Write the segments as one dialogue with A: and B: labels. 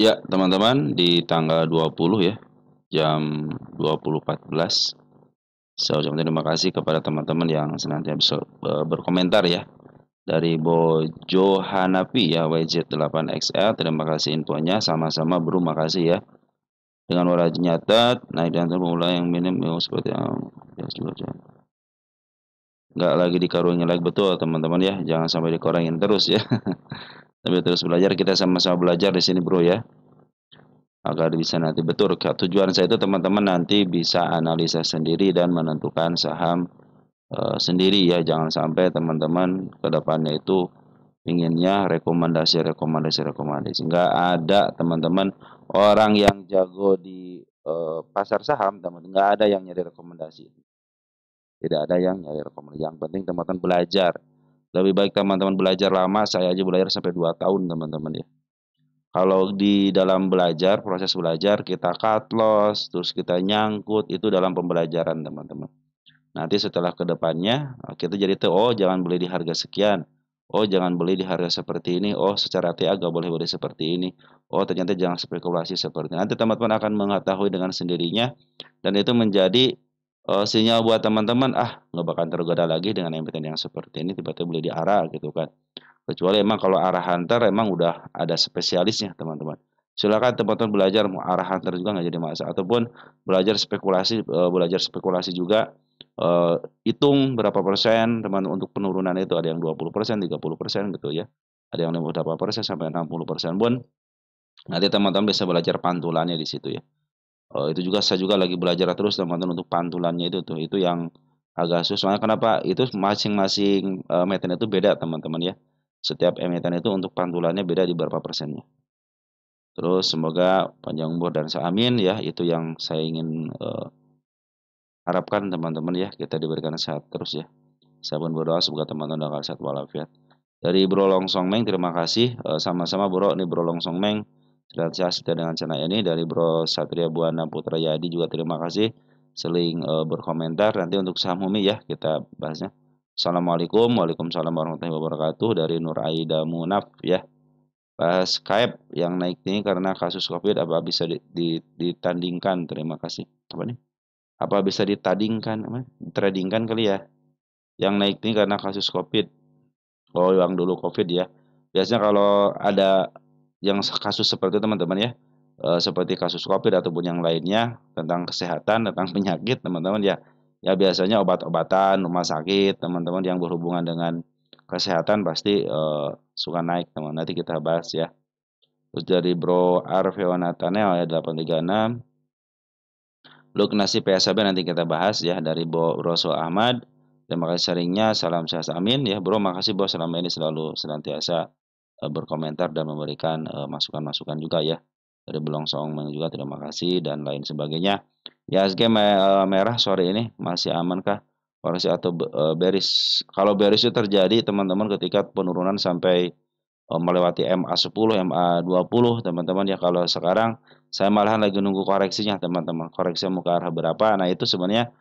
A: Ya, teman-teman, di tanggal 20 ya, jam 20.14. Saya ucapkan terima kasih kepada teman-teman yang senantiasa berkomentar ya. Dari Bojo Hanapi ya, WZ8XL, terima kasih infonya. Sama-sama bro, makasih ya. Dengan wajah nyata, naik dan turun mulai yang minim seperti ya, juga. Nggak lagi dikarungin lagi, betul teman-teman ya. Jangan sampai dikorengin terus ya. Tapi terus belajar, kita sama-sama belajar di sini bro ya. Agar bisa nanti betul tujuan saya itu teman-teman nanti bisa analisa sendiri dan menentukan saham sendiri ya. Jangan sampai teman-teman ke depannya itu inginnya rekomendasi. Nggak ada teman-teman orang yang jago di pasar saham, teman-teman nggak ada yang nyari rekomendasi. Tidak ada yang nyari rekomendasi. Yang penting teman-teman belajar. Lebih baik teman-teman belajar lama, saya aja belajar sampai 2 tahun teman-teman ya. Kalau di dalam belajar, proses belajar kita cut loss, terus kita nyangkut, itu dalam pembelajaran teman-teman. Nanti setelah ke depannya, kita jadi tahu, oh jangan beli di harga sekian, oh jangan beli di harga seperti ini, oh secara TA gak boleh beli seperti ini, oh ternyata jangan spekulasi seperti ini. Nanti teman-teman akan mengetahui dengan sendirinya, dan itu menjadi sinyal buat teman-teman, nggak bakal tergoda lagi dengan emiten yang seperti ini, tiba-tiba beli di arah gitu kan. Kecuali emang kalau arah hunter emang udah ada spesialisnya teman-teman. Silakan teman-teman belajar mau arah hunter juga nggak jadi masalah. Ataupun belajar spekulasi juga. Hitung berapa persen teman untuk penurunan itu, ada yang 20%, 30% gitu ya. Ada yang 58% sampai 60% pun. Nanti teman-teman bisa belajar pantulannya di situ ya. Itu juga saya juga lagi belajar terus teman-teman untuk pantulannya itu tuh. Itu yang agak susah. Soalnya kenapa? Itu masing-masing emiten itu beda teman-teman ya. Setiap emiten itu untuk pantulannya beda di berapa persennya. Terus semoga panjang umur dan amin ya. Itu yang saya ingin harapkan teman-teman ya. Kita diberikan sehat terus ya. Saya pun berdoa semoga teman-teman akan sehat walafiat. Dari Bro Long Song Meng, terima kasih. Sama-sama Bro, ini Bro Long Song Meng. Sehat setia dengan channel ini. Dari Bro Satria Buana Putra Yadi juga terima kasih. Seling berkomentar. Nanti untuk saham Umi ya kita bahasnya. Assalamualaikum, waalaikumsalam warahmatullahi wabarakatuh. Dari Nur Aida Munaf ya. Bahas KAEP yang naik ini karena kasus COVID, apa bisa ditandingkan? Terima kasih. Apa nih? Apa bisa ditandingkan? Tradingkan kali ya. Yang naik ini karena kasus COVID. Oh, yang dulu COVID ya. Biasanya kalau ada yang kasus seperti itu teman-teman ya, seperti kasus COVID ataupun yang lainnya tentang kesehatan, tentang penyakit teman-teman ya. Ya biasanya obat-obatan, rumah sakit, teman-teman yang berhubungan dengan kesehatan pasti suka naik teman. Nanti kita bahas ya. Terus dari Bro Arfeonatanel ya 836. Lugnasi PSAB nanti kita bahas ya dari Bro Rosso Ahmad. Terima kasih sharingnya, salam sehat amin ya bro, makasih bro selama ini selalu senantiasa berkomentar dan memberikan masukan-masukan juga ya. Dari Belongsong juga terima kasih dan lain sebagainya. Ya IHSG merah sore ini masih amankah koreksi atau bearish? Kalau bearish itu terjadi teman-teman ketika penurunan sampai melewati MA10, MA20 teman-teman ya. Kalau sekarang saya malahan lagi nunggu koreksinya teman-teman. Koreksi mau ke arah berapa? Nah itu sebenarnya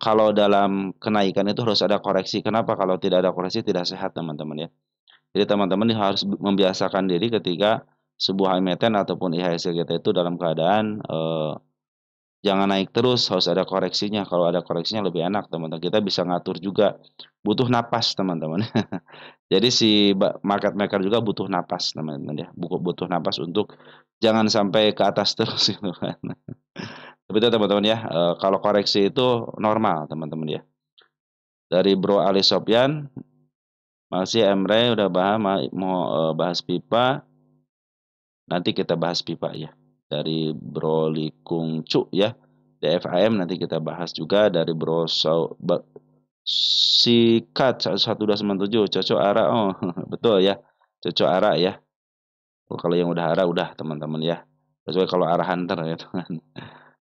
A: kalau dalam kenaikan itu harus ada koreksi. Kenapa? Kalau tidak ada koreksi tidak sehat teman-teman ya. Jadi teman-teman harus membiasakan diri ketika sebuah emiten ataupun IHSG kita itu dalam keadaan jangan naik terus, harus ada koreksinya. Kalau ada koreksinya lebih enak teman-teman. Kita bisa ngatur juga. Butuh napas teman-teman. Jadi si market maker juga butuh napas teman-teman ya. Butuh napas untuk jangan sampai ke atas terus gitu kan. Tapi itu teman-teman ya, kalau koreksi itu normal teman-teman ya. Dari Bro Ali Sopyan, masih Emre udah bahas mau bahas pipa. Nanti kita bahas pipa ya. Dari Bro Likung Cu ya. DFAM nanti kita bahas juga. Dari Bro Sikat 1297 cocok arah. Oh, betul ya. Cocok arah ya. Oh, kalau yang udah arah udah teman-teman ya. Kecuali kalau arah hunter ya teman.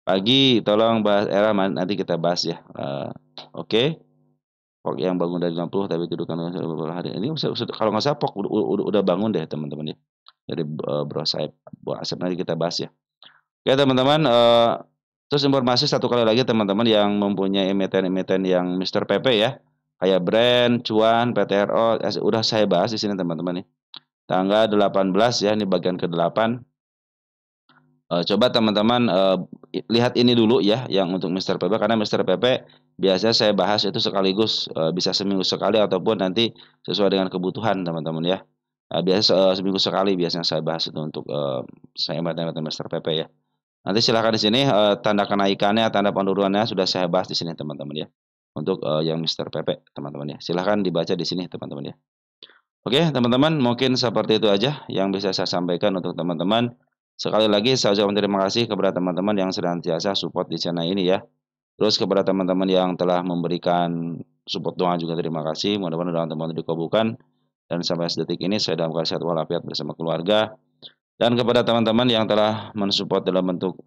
A: Pagi tolong bahas era nanti kita bahas ya. Oke. Pok yang bangun dari 60 tapi tidur kan beberapa hari. Ini kalau nggak salah Pok udah bangun deh teman-teman ya. Dari Bro Saib. Bro Asep nanti kita bahas ya. Oke teman-teman. Terus informasi satu kali lagi teman-teman yang mempunyai emiten-emiten yang Mr. PP ya. Kayak Brand, Cuan, PTRO. Udah saya bahas di sini teman-teman nih. Tanggal 18 ya. Ini bagian ke-8. Coba teman-teman, lihat ini dulu ya yang untuk Mister PP, karena Mister PP biasanya saya bahas itu sekaligus, bisa seminggu sekali ataupun nanti sesuai dengan kebutuhan teman-teman ya. Biasa seminggu sekali biasanya saya bahas itu untuk, saya hemat-hemat Mister PP ya. Nanti silakan di sini, tanda kenaikannya, tanda penurunannya sudah saya bahas di sini teman-teman ya. Untuk, yang Mister PP teman-teman ya. Silahkan dibaca di sini teman-teman ya. Oke, teman-teman, mungkin seperti itu aja yang bisa saya sampaikan untuk teman-teman. Sekali lagi saya ucapkan terima kasih kepada teman-teman yang senantiasa support di channel ini ya. Terus kepada teman-teman yang telah memberikan support doa juga terima kasih. Mudah-mudahan doa teman-teman dikabulkan. Dan sampai sedetik ini saya dalam keadaan sehat walafiat bersama keluarga. Dan kepada teman-teman yang telah mensupport dalam bentuk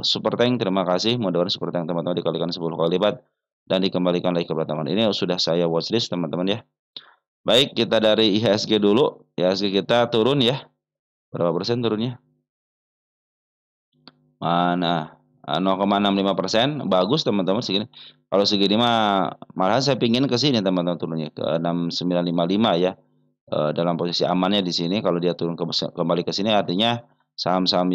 A: super thank, terima kasih. Mudah-mudahan super thank teman-teman dikalikan 10 kali lipat dan dikembalikan lagi kepada teman. Ini sudah saya watchlist teman-teman ya. Baik, kita dari IHSG dulu. IHSG kita turun ya. Berapa persen turunnya? Mana? 0,65%. Bagus teman-teman segini. Kalau segini mah malahan saya pingin ke sini teman-teman turunnya ke 6955 ya. Dalam posisi amannya di sini kalau dia turun kembali ke sini artinya saham-saham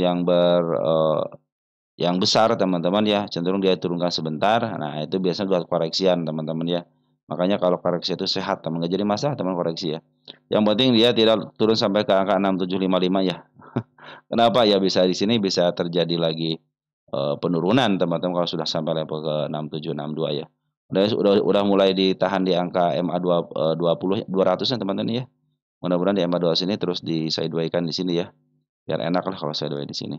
A: yang besar teman-teman ya, cenderung dia turunkan sebentar. Nah, itu biasanya buat koreksian teman-teman ya. Makanya kalau koreksi itu sehat teman, nggak jadi masalah teman koreksi ya. Yang penting dia tidak turun sampai ke angka 6755 ya. Kenapa ya bisa di sini bisa terjadi lagi penurunan teman-teman kalau sudah sampai level ke 6762 ya. Udah mulai ditahan di angka MA 20 200-nya teman-teman ya. Mudah-mudahan di MA 200 sini terus di sideways-kan di sini ya. Biar enak lah kalau sideways di sini.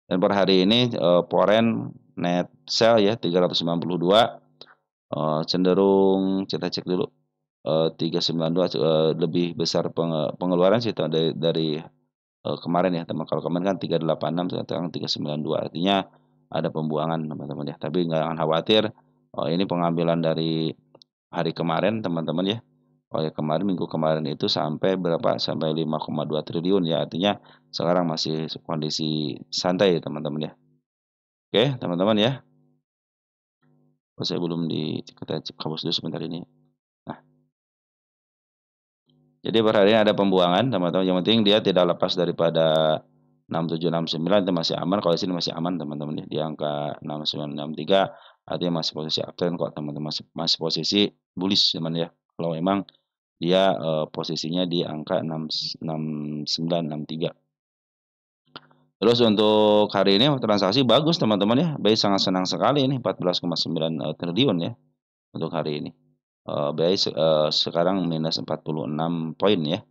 A: Dan per hari ini foreign net sell ya 392 cenderung kita cek dulu 392 lebih besar pengeluaran sih dari kemarin ya teman. Kalau kemarin kan 386 sekarang 392 artinya ada pembuangan teman-teman ya. Tapi jangan khawatir ini pengambilan dari hari kemarin teman-teman ya. Oh ya kemarin minggu kemarin itu sampai berapa? Sampai 5,2 triliun ya. Artinya sekarang masih kondisi santai teman-teman ya. Oke, teman-teman ya. Oh, saya belum kita hapus dulu sebentar ini. Nah, jadi per hari ini ada pembuangan teman-teman. Yang penting dia tidak lepas daripada 6769 itu masih aman. Kalau di sini masih aman teman-teman ya. Di angka 6963 artinya masih posisi uptrend kok teman-teman. Masih posisi bullish teman ya. Kalau memang dia posisinya di angka 6963. Terus untuk hari ini transaksi bagus teman-teman ya. BI sangat senang sekali ini 14,9 triliun ya untuk hari ini. BI sekarang minus 46 poin ya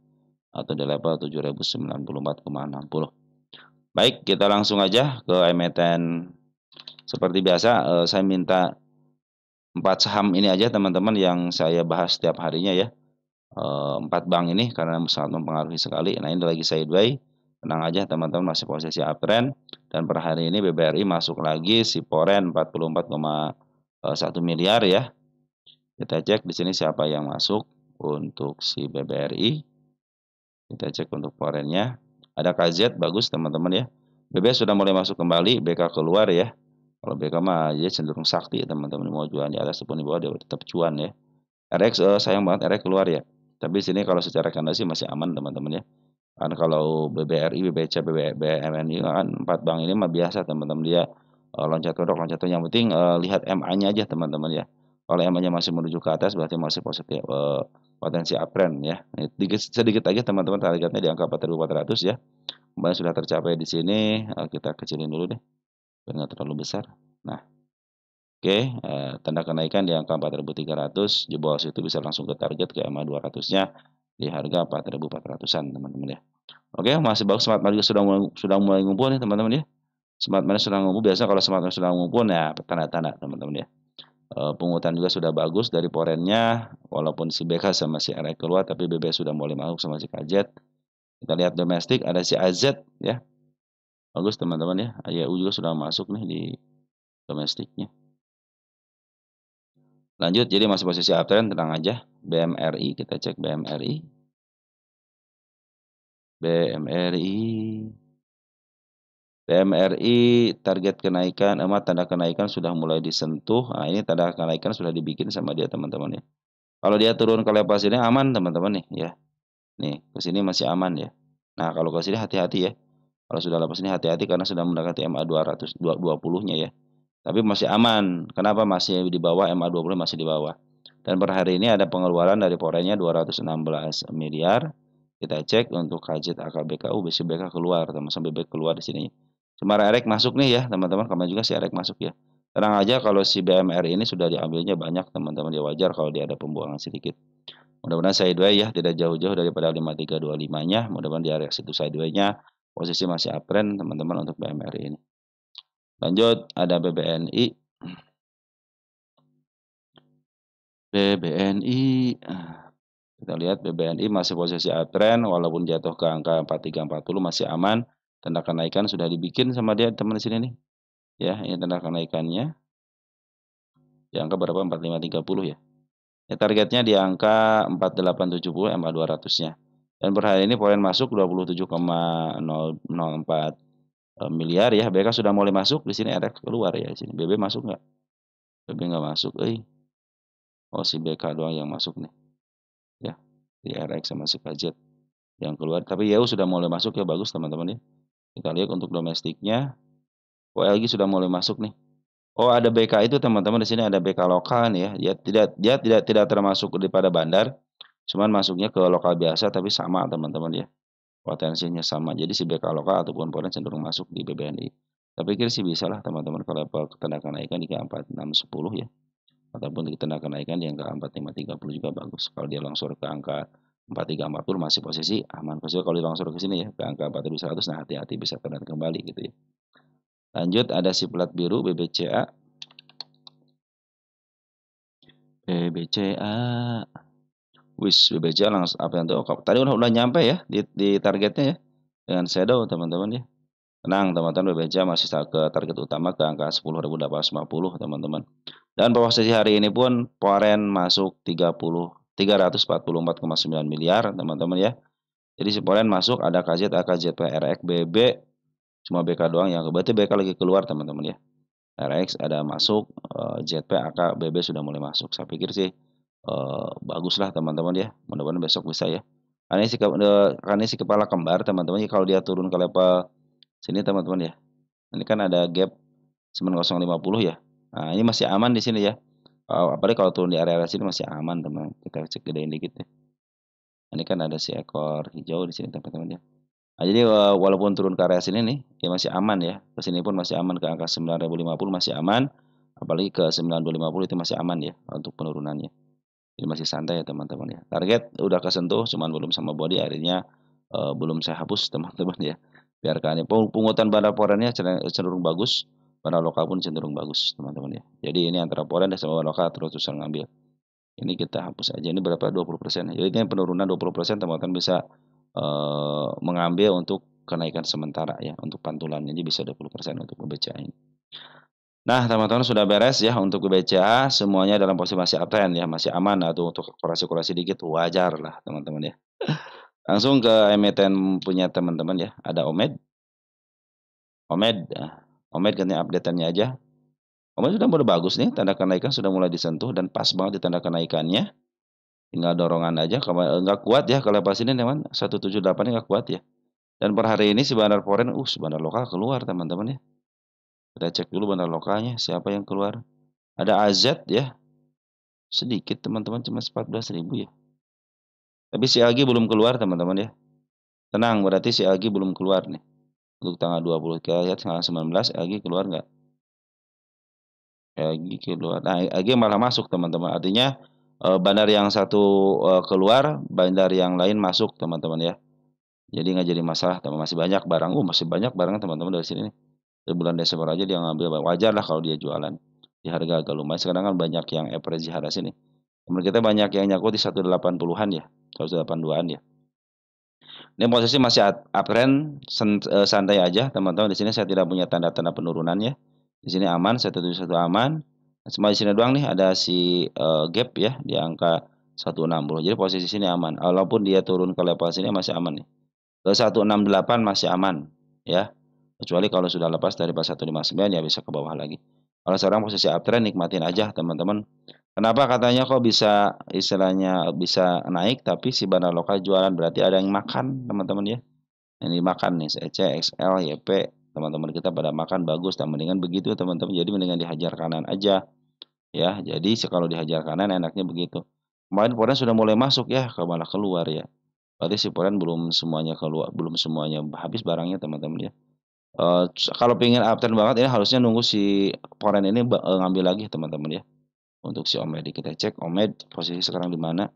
A: atau di level 7094,60. Baik, kita langsung aja ke emiten. Seperti biasa saya minta 4 saham ini aja teman-teman yang saya bahas setiap harinya ya. 4 bank ini karena sangat mempengaruhi sekali. Nah, ini lagi sideways. Tenang aja teman-teman masih posisi uptrend dan per hari ini BBRI masuk lagi si Poren 44,1 miliar ya. Kita cek di sini siapa yang masuk untuk si BBRI. Kita cek untuk Porennya. Ada KZ bagus teman-teman ya. BB sudah mulai masuk kembali, BK keluar ya. Kalau BK mah ya cenderung sakti teman-teman mau jual di atas ataupun di bawah dia tetap cuan ya. RX sayang banget RX keluar ya. Tapi sini kalau secara kondisi masih aman teman-teman ya. Kan kalau BBRI, BBC, BMNI kan 4 bank ini mah biasa teman-teman dia loncat kodok loncat yang penting lihat MA-nya aja teman-teman ya. Kalau MA-nya masih menuju ke atas berarti masih positif potensi uptrend ya. Sedikit aja teman-teman targetnya di angka 4.400 ya. Kemarin sudah tercapai di sini, kita kecilin dulu deh biar nggak terlalu besar. Nah, oke, tanda kenaikan di angka 4.300 di bawah situ bisa langsung ke target ke MA 200-nya di harga 4.400-an teman-teman ya. Oke, masih bagus Smart Money sudah mulai ngumpul nih teman-teman ya. Smart Money sudah ngumpul, biasa kalau Smart Money sudah ngumpul ya tanda-tanda teman-teman ya. Pungutan juga sudah bagus dari porennya, walaupun si BK sama si RX keluar, tapi BB sudah mulai masuk sama si KZ. Kita lihat domestik ada si AZ ya. Bagus teman-teman ya. AYU juga sudah masuk nih di domestiknya. Lanjut, jadi masih posisi uptrend, tenang aja. BMRI, kita cek BMRI. BMRI target kenaikan, tanda kenaikan sudah mulai disentuh. Nah, ini tanda kenaikan sudah dibikin sama dia teman-teman ya. Kalau dia turun ke level sini aman teman-teman nih ya. Nih, ke sini masih aman ya. Nah, kalau ke sini hati-hati ya. Kalau sudah lepas ini hati-hati karena sudah mendekati MA 220-nya ya. Tapi masih aman. Kenapa masih di bawah MA 20 masih di bawah. Dan per hari ini ada pengeluaran dari porennya 216 miliar. Kita cek untuk KZ AKBKU BCBK keluar, teman-teman BB keluar di sini. Cuma REK masuk nih ya, teman-teman. Kemarin juga si REK masuk ya. Tenang aja kalau si BMR ini sudah diambilnya banyak, teman-teman. Dia wajar kalau dia ada pembuangan sedikit. Mudah-mudahan sideways ya, tidak jauh-jauh daripada 5325-nya. Mudah-mudahan di area situ sideways-nya posisi masih uptrend teman-teman untuk BMR ini. Lanjut ada BBNI. BBNI. Kita lihat BBNI masih posisi uptrend walaupun jatuh ke angka 4340 masih aman. Tanda kenaikan sudah dibikin sama dia teman di sini nih. Ya, ini tanda kenaikannya. Di angka berapa? 4530 ya. Ya, targetnya di angka 4870 MA 200-nya. Dan per hari ini poin masuk 27,004 miliar ya. BK sudah mulai masuk di sini, RX keluar ya di sini. BB masuk nggak? BB nggak masuk, Oh si BK doang yang masuk nih. Ya, di RX sama si KZ yang keluar. Tapi YU sudah mulai masuk ya, bagus teman-teman ya. Kita lihat untuk domestiknya. OLG sudah mulai masuk nih. Oh, ada BK itu teman-teman di sini ada BK lokal nih ya. Dia tidak termasuk daripada bandar. Cuman masuknya ke lokal biasa tapi sama teman-teman ya. Potensinya sama. Jadi si BK lokal ataupun poren cenderung masuk di BBNI. Saya pikir sih bisa lah teman-teman kalau level tanda kenaikan di ke 4610 ya. Ataupun di tanda kenaikan di angka 4530 juga bagus. Kalau dia longsor ke angka 4340 masih posisi aman. Posisi kalau dia longsor ke sini ya ke angka 4100 nah hati-hati bisa turun kembali gitu ya. Lanjut ada si plat biru BBCA. BBCA. BBCA langsung apa yang tuh? Tadi udah nyampe ya di targetnya ya. Dengan shadow teman-teman ya. Tenang teman-teman, BBCA masih ke target utama ke angka 10.850 teman-teman. Dan posisi hari ini pun poren masuk 344,9 miliar teman-teman ya. Jadi si poren masuk ada KZ, AKZP, RX, BB, cuma BK doang yang berarti BK lagi keluar teman-teman ya. RX ada masuk, ZP, AK, BB sudah mulai masuk. Saya pikir sih bagus lah teman-teman ya. Mudah-mudahan besok bisa ya. Karena si kepala kembar teman-teman ya, kalau dia turun ke level sini teman-teman ya. Ini kan ada gap 9050 ya. Nah, ini masih aman di sini ya. Apalagi kalau turun di area sini masih aman teman. Kita cek gedein dikit ya. Ini kan ada si ekor hijau di sini teman-teman ya. Nah, jadi walaupun turun ke area sini nih, ya masih aman ya. Ke sini pun masih aman ke angka 9050 masih aman. Apalagi ke 9250 itu masih aman ya untuk penurunannya. Jadi masih santai ya teman-teman ya. Target udah kesentuh, cuman belum sama body akhirnya belum saya hapus teman-teman ya. Biarkan ya. Pungutan bandar porennya cenderung bagus. Bandar lokal pun cenderung bagus teman-teman ya. Jadi ini antara poren dan sama bandar lokal terus-terusan ngambil. Ini kita hapus aja. Ini berapa? 20%. Jadi ini penurunan 20% teman-teman bisa mengambil untuk kenaikan sementara ya. Untuk pantulannya jadi bisa 20% untuk BBCA ini. Nah teman-teman sudah beres ya untuk BBCA. Semuanya dalam posisi masih uptrend ya. Masih aman atau untuk korelasi-korelasi dikit wajar lah teman-teman ya. Langsung ke emiten punya teman-teman ya. Ada Omed. Omed katanya update-nya aja. Omed sudah mulai bagus nih, tanda kenaikan sudah mulai disentuh dan pas banget di tanda kenaikannya. Tinggal dorongan aja, nggak kuat ya kalau pas ini teman 178 nggak kuat ya. Dan per hari ini si bandar foreign, si bandar lokal keluar teman-teman ya. Kita cek dulu bandar lokalnya siapa yang keluar. Ada AZ ya. Sedikit teman-teman cuma 14.000 ya. Tapi si Agi belum keluar teman-teman ya. Tenang, berarti si Agi belum keluar nih. Untuk tanggal 20 kita lihat tanggal 19 Agi keluar nggak? Agi keluar. Nah, Agi malah masuk teman-teman. Artinya bandar yang satu keluar, bandar yang lain masuk teman-teman ya. Jadi nggak jadi masalah, teman masih banyak barang. Masih banyak barang teman-teman dari sini nih. Di bulan Desember aja dia ngambil, wajar lah kalau dia jualan di harga agak lumayan. Sekarang kan banyak yang average di harga sini. Teman kita banyak yang nyakut di 180-an ya, 182-an ya. Ini posisi masih uptrend, santai aja teman-teman. Di sini saya tidak punya tanda-tanda penurunannya. Di sini aman, 171 aman. Cuma di sini doang nih ada si gap ya di angka 160. Jadi posisi sini aman. Walaupun dia turun ke level sini masih aman nih. Ke 168 masih aman ya. Kecuali kalau sudah lepas dari 159 ya bisa ke bawah lagi. Kalau sekarang posisi uptrend nikmatin aja teman-teman. Kenapa katanya kok bisa istilahnya bisa naik tapi si bandar lokal jualan berarti ada yang makan teman-teman ya. Ini makan nih, EC, XL, YP, teman-teman kita pada makan bagus. Dan mendingan begitu teman-teman. Jadi mendingan dihajar kanan aja ya. Jadi kalau dihajar kanan enaknya begitu. Kemarin Foreign sudah mulai masuk ya, malah keluar ya. Berarti si Foreign belum semuanya keluar, belum semuanya habis barangnya teman-teman ya. Kalau pengen uptrend banget ini harusnya nunggu si Foreign ini ngambil lagi teman-teman ya. Untuk si Omed kita cek Omed posisi sekarang di mana.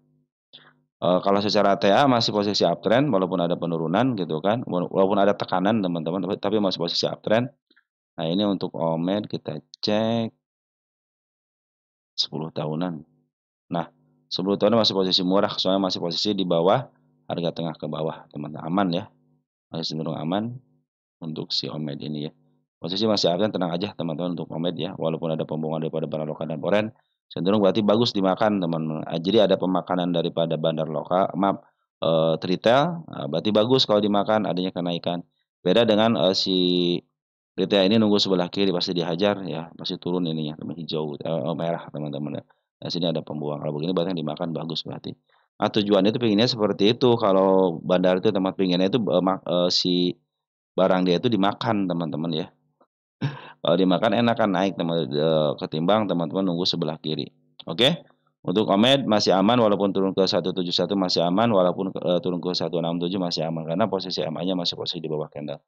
A: Kalau secara TA masih posisi uptrend walaupun ada penurunan gitu kan, walaupun ada tekanan teman-teman, tapi masih posisi uptrend. Nah ini untuk Omed kita cek 10 tahunan. Nah 10 tahunan masih posisi murah, soalnya masih posisi di bawah harga tengah ke bawah teman-teman, aman ya, masih cenderung aman untuk si Omed ini ya. Posisi masih uptrend, tenang aja teman-teman untuk Omed ya, walaupun ada pembohongan daripada Bandar Lokal dan Foreign, cenderung berarti bagus dimakan teman-teman. Jadi ada pemakanan daripada Bandar Lokal, maaf, retail, berarti bagus kalau dimakan adanya kenaikan. Beda dengan si retail ini nunggu sebelah kiri pasti dihajar ya, pasti turun ininya, hijau, merah teman-teman ya. Nah, sini ada pembuang. Kalau begini berarti yang dimakan bagus berarti. Nah, tujuannya itu pinginnya seperti itu. Kalau bandar itu tempat pinginnya itu si barang dia itu dimakan teman-teman ya. Kalau dimakan enak kan naik ketimbang teman-teman nunggu sebelah kiri. Oke. Untuk Omed masih aman walaupun turun ke 171 masih aman, walaupun turun ke 167 masih aman karena posisi MA-nya masih posisi di bawah candle.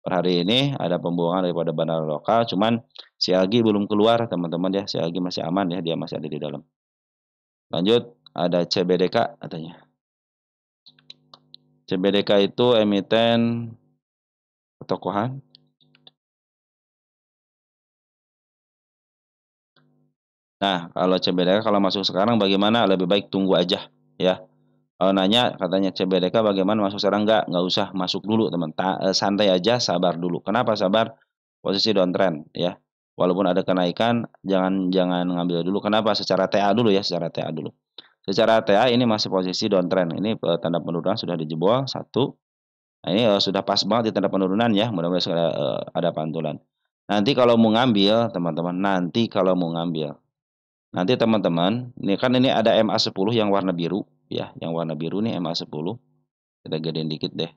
A: Per hari ini ada pembuangan daripada Bandar Lokal, cuman si Agi belum keluar teman-teman ya. Si Agi masih aman ya, dia masih ada di dalam. Lanjut ada CBDK katanya. CBDK itu emiten tokohan. Nah, kalau CBDK kalau masuk sekarang bagaimana? Lebih baik tunggu aja ya. Kalau nanya katanya CBDK bagaimana masuk sekarang, nggak usah masuk dulu teman. Santai aja, sabar dulu. Kenapa sabar? Posisi downtrend ya. Walaupun ada kenaikan, jangan jangan ngambil dulu. Kenapa? Secara TA dulu ya, secara TA dulu. Secara TA ini masih posisi downtrend. Ini tanda penurunan sudah dijebol satu. Nah, ini sudah pas banget di tanda penurunan ya. Mudah-mudahan ada pantulan. Nanti kalau mau ngambil, teman-teman, nanti teman-teman, ini kan ini ada MA10 yang warna biru ya, yang warna biru nih MA10. Kita gedein dikit deh.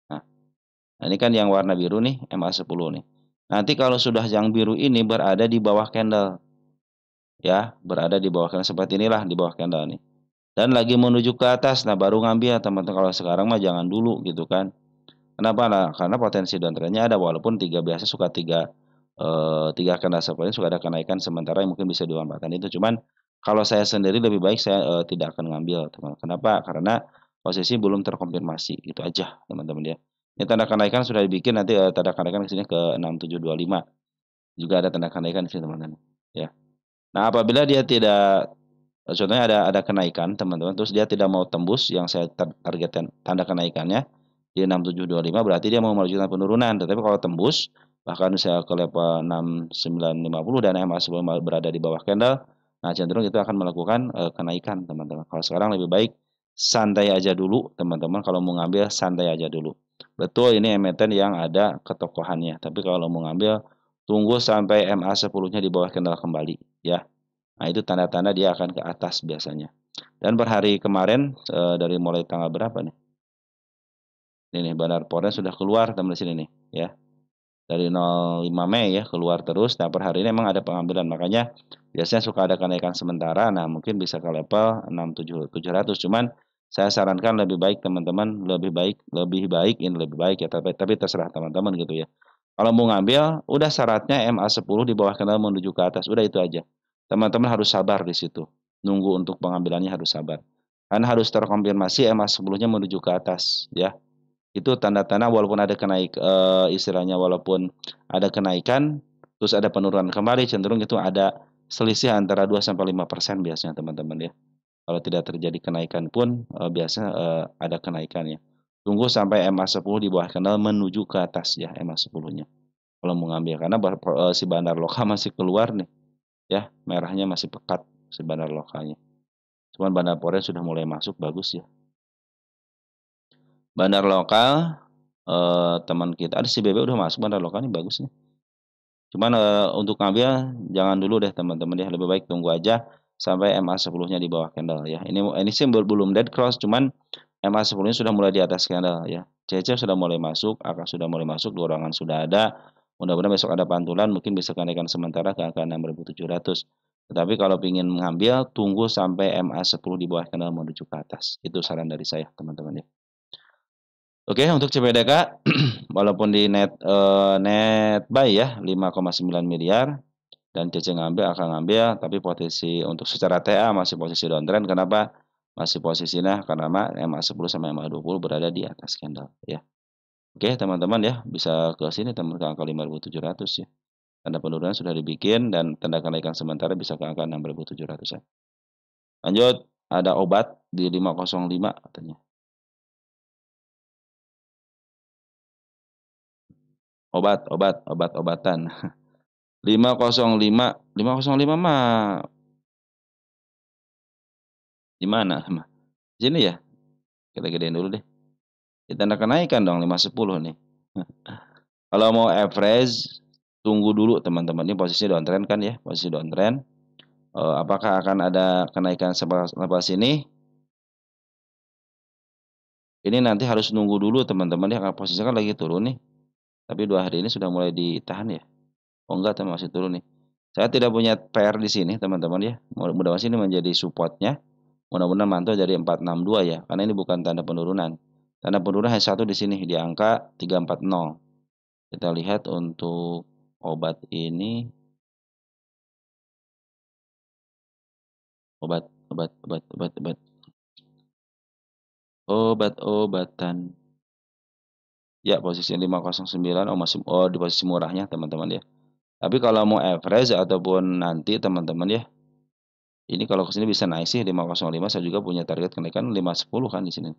A: Nah, ini kan yang warna biru nih MA10 nih. Nanti kalau sudah yang biru ini berada di bawah candle ya, berada di bawah candle seperti inilah di bawah candle nih. Dan lagi menuju ke atas, nah baru ngambil teman-teman. Kalau sekarang mah jangan dulu gitu kan. Kenapa? Nah, karena potensi downtrendnya ada walaupun tiga biasa suka tiga candle seperti ini suka ada kenaikan sementara yang mungkin bisa dimanfaatkan itu. Cuman kalau saya sendiri lebih baik saya tidak akan ngambil teman. Kenapa? Karena posisi belum terkonfirmasi itu aja teman-teman ya. Ini tanda kenaikan sudah dibikin, nanti tanda kenaikan ke sini ke 6725. Juga ada tanda kenaikan di sini teman-teman ya. Nah, apabila dia tidak, contohnya ada kenaikan teman-teman, terus dia tidak mau tembus yang saya targetkan tanda kenaikannya di 6725, berarti dia mau melanjutkan penurunan. Tetapi kalau tembus bahkan saya ke level 6950 dan MA sebelum berada di bawah candle, nah cenderung itu akan melakukan kenaikan teman-teman. Kalau sekarang lebih baik santai aja dulu teman-teman. Kalau mau ngambil santai aja dulu. Betul ini emiten yang ada ketokohannya, tapi kalau mau ngambil tunggu sampai MA10-nya di bawah candle kembali ya. Nah, itu tanda-tanda dia akan ke atas biasanya. Dan per hari kemarin dari mulai tanggal berapa nih? Ini nih Bandar Foreign sudah keluar teman di sini nih ya. Dari 05 Mei ya keluar terus. Nah, per hari ini memang ada pengambilan, makanya biasanya suka ada kenaikan sementara. Nah, mungkin bisa ke level 6700. Cuman saya sarankan lebih baik teman-teman, lebih baik ini lebih baik ya, tapi terserah teman-teman gitu ya. Kalau mau ngambil, udah syaratnya MA10 di bawah candle menuju ke atas, udah itu aja. Teman-teman harus sabar di situ. Nunggu untuk pengambilannya harus sabar. Karena harus terkonfirmasi MA10-nya menuju ke atas ya. Itu tanda-tanda walaupun ada istilahnya walaupun ada kenaikan terus ada penurunan kembali, cenderung itu ada selisih antara 2 sampai 5% biasanya teman-teman ya. Kalau tidak terjadi kenaikan pun biasa ada kenaikannya. Tunggu sampai MA10 di bawah candle menuju ke atas ya MA10-nya. Kalau mau ngambil karena si bandar lokal masih keluar nih ya, merahnya masih pekat si bandar lokalnya. Cuman bandar Foreign sudah mulai masuk bagus ya. Bandar lokal teman kita ada si BB udah masuk bandar lokal ini bagus nih. Cuman untuk ngambil jangan dulu deh teman-teman ya, lebih baik tunggu aja sampai MA10-nya di bawah candle ya. Ini sih belum dead cross, cuman MA10-nya sudah mulai di atas candle ya. CC sudah mulai masuk, AK sudah mulai masuk, dorongan sudah ada. Mudah-mudahan besok ada pantulan, mungkin bisa kenaikan sementara ke angka 6.700. Tetapi kalau ingin mengambil, tunggu sampai MA10 di bawah kanal menuju ke atas. Itu saran dari saya, teman-teman ya. Oke, untuk CPDK, walaupun di net buy ya 5,9 miliar dan CC ngambil akan ngambil, tapi posisi untuk secara TA masih posisi downtrend. Kenapa? Masih posisinya karena MA10 sama MA20 berada di atas candle ya. Oke, teman-teman ya, bisa ke sini teman ke angka 5.700 ya. Tanda penurunan sudah dibikin dan tanda kenaikan sementara bisa ke angka 6.700 ya. Lanjut, ada obat di 505 katanya. Obat-obatan. 505 mah di mana? Sini ya. Kita gedein dulu deh. Kita tanda kenaikan dong 510 nih. Kalau mau average tunggu dulu teman-teman. Ini posisi downtrend kan ya, posisi downtrend. Apakah akan ada kenaikan lepas ini? Ini nanti harus nunggu dulu teman-teman ya, karena posisinya kan lagi turun nih. Tapi 2 hari ini sudah mulai ditahan ya. Oh enggak, teman masih turun nih. Saya tidak punya PR di sini teman-teman ya. Mudah-mudahan ini menjadi supportnya. Mudah-mudahan mantul dari 462 ya, karena ini bukan tanda penurunan. Tanda penurunan hanya satu di sini di angka 340. Kita lihat untuk obat ini, obat-obatan. Ya, posisi 509 masih di posisi murahnya teman-teman ya. Tapi kalau mau average ataupun nanti teman-teman ya, ini kalau ke sini bisa naik sih 505, saya juga punya target kenaikan 510 kan di sini.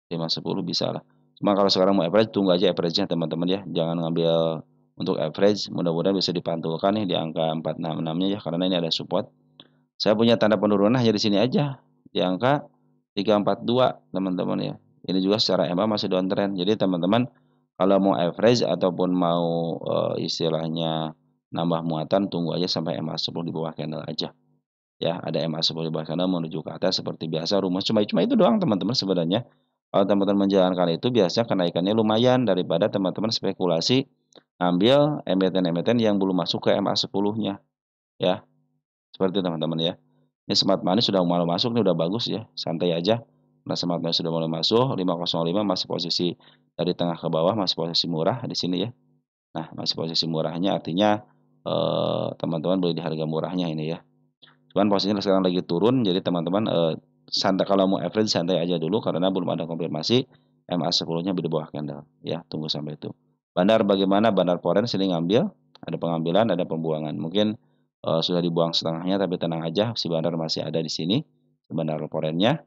A: 510 bisa lah. Cuma kalau sekarang mau average, tunggu aja average-nya teman-teman ya. Jangan ngambil untuk average, mudah-mudahan bisa dipantulkan nih di angka 466-nya ya, karena ini ada support. Saya punya tanda penurunan hanya di sini aja, di angka 342 teman-teman ya. Ini juga secara MA masih downtrend. Jadi teman-teman kalau mau average ataupun mau istilahnya nambah muatan, tunggu aja sampai MA10 di bawah candle aja. Ya, ada MA10 di bawah candle menuju ke atas seperti biasa, rumus cuma itu doang teman-teman sebenarnya. Kalau teman-teman menjalankan itu biasanya kenaikannya lumayan daripada teman-teman spekulasi ambil emiten-emiten yang belum masuk ke MA10-nya ya. Seperti itu teman-teman ya. Ini smart money sudah mulai masuk nih, udah bagus ya. Santai aja. Nah, smart money sudah mulai masuk, 505 masih posisi dari tengah ke bawah, masih posisi murah di sini ya. Nah, masih posisi murahnya artinya teman-teman beli di harga murahnya ini ya. Cuman posisinya sekarang lagi turun, jadi teman-teman santai, kalau mau average santai aja dulu karena belum ada konfirmasi MA10-nya di bawah candle ya, tunggu sampai itu. Bandar bagaimana? Bandar Foreign sini ngambil, ada pengambilan, ada pembuangan. Mungkin sudah dibuang setengahnya, tapi tenang aja, si bandar masih ada di sini, si bandar Foreign-nya.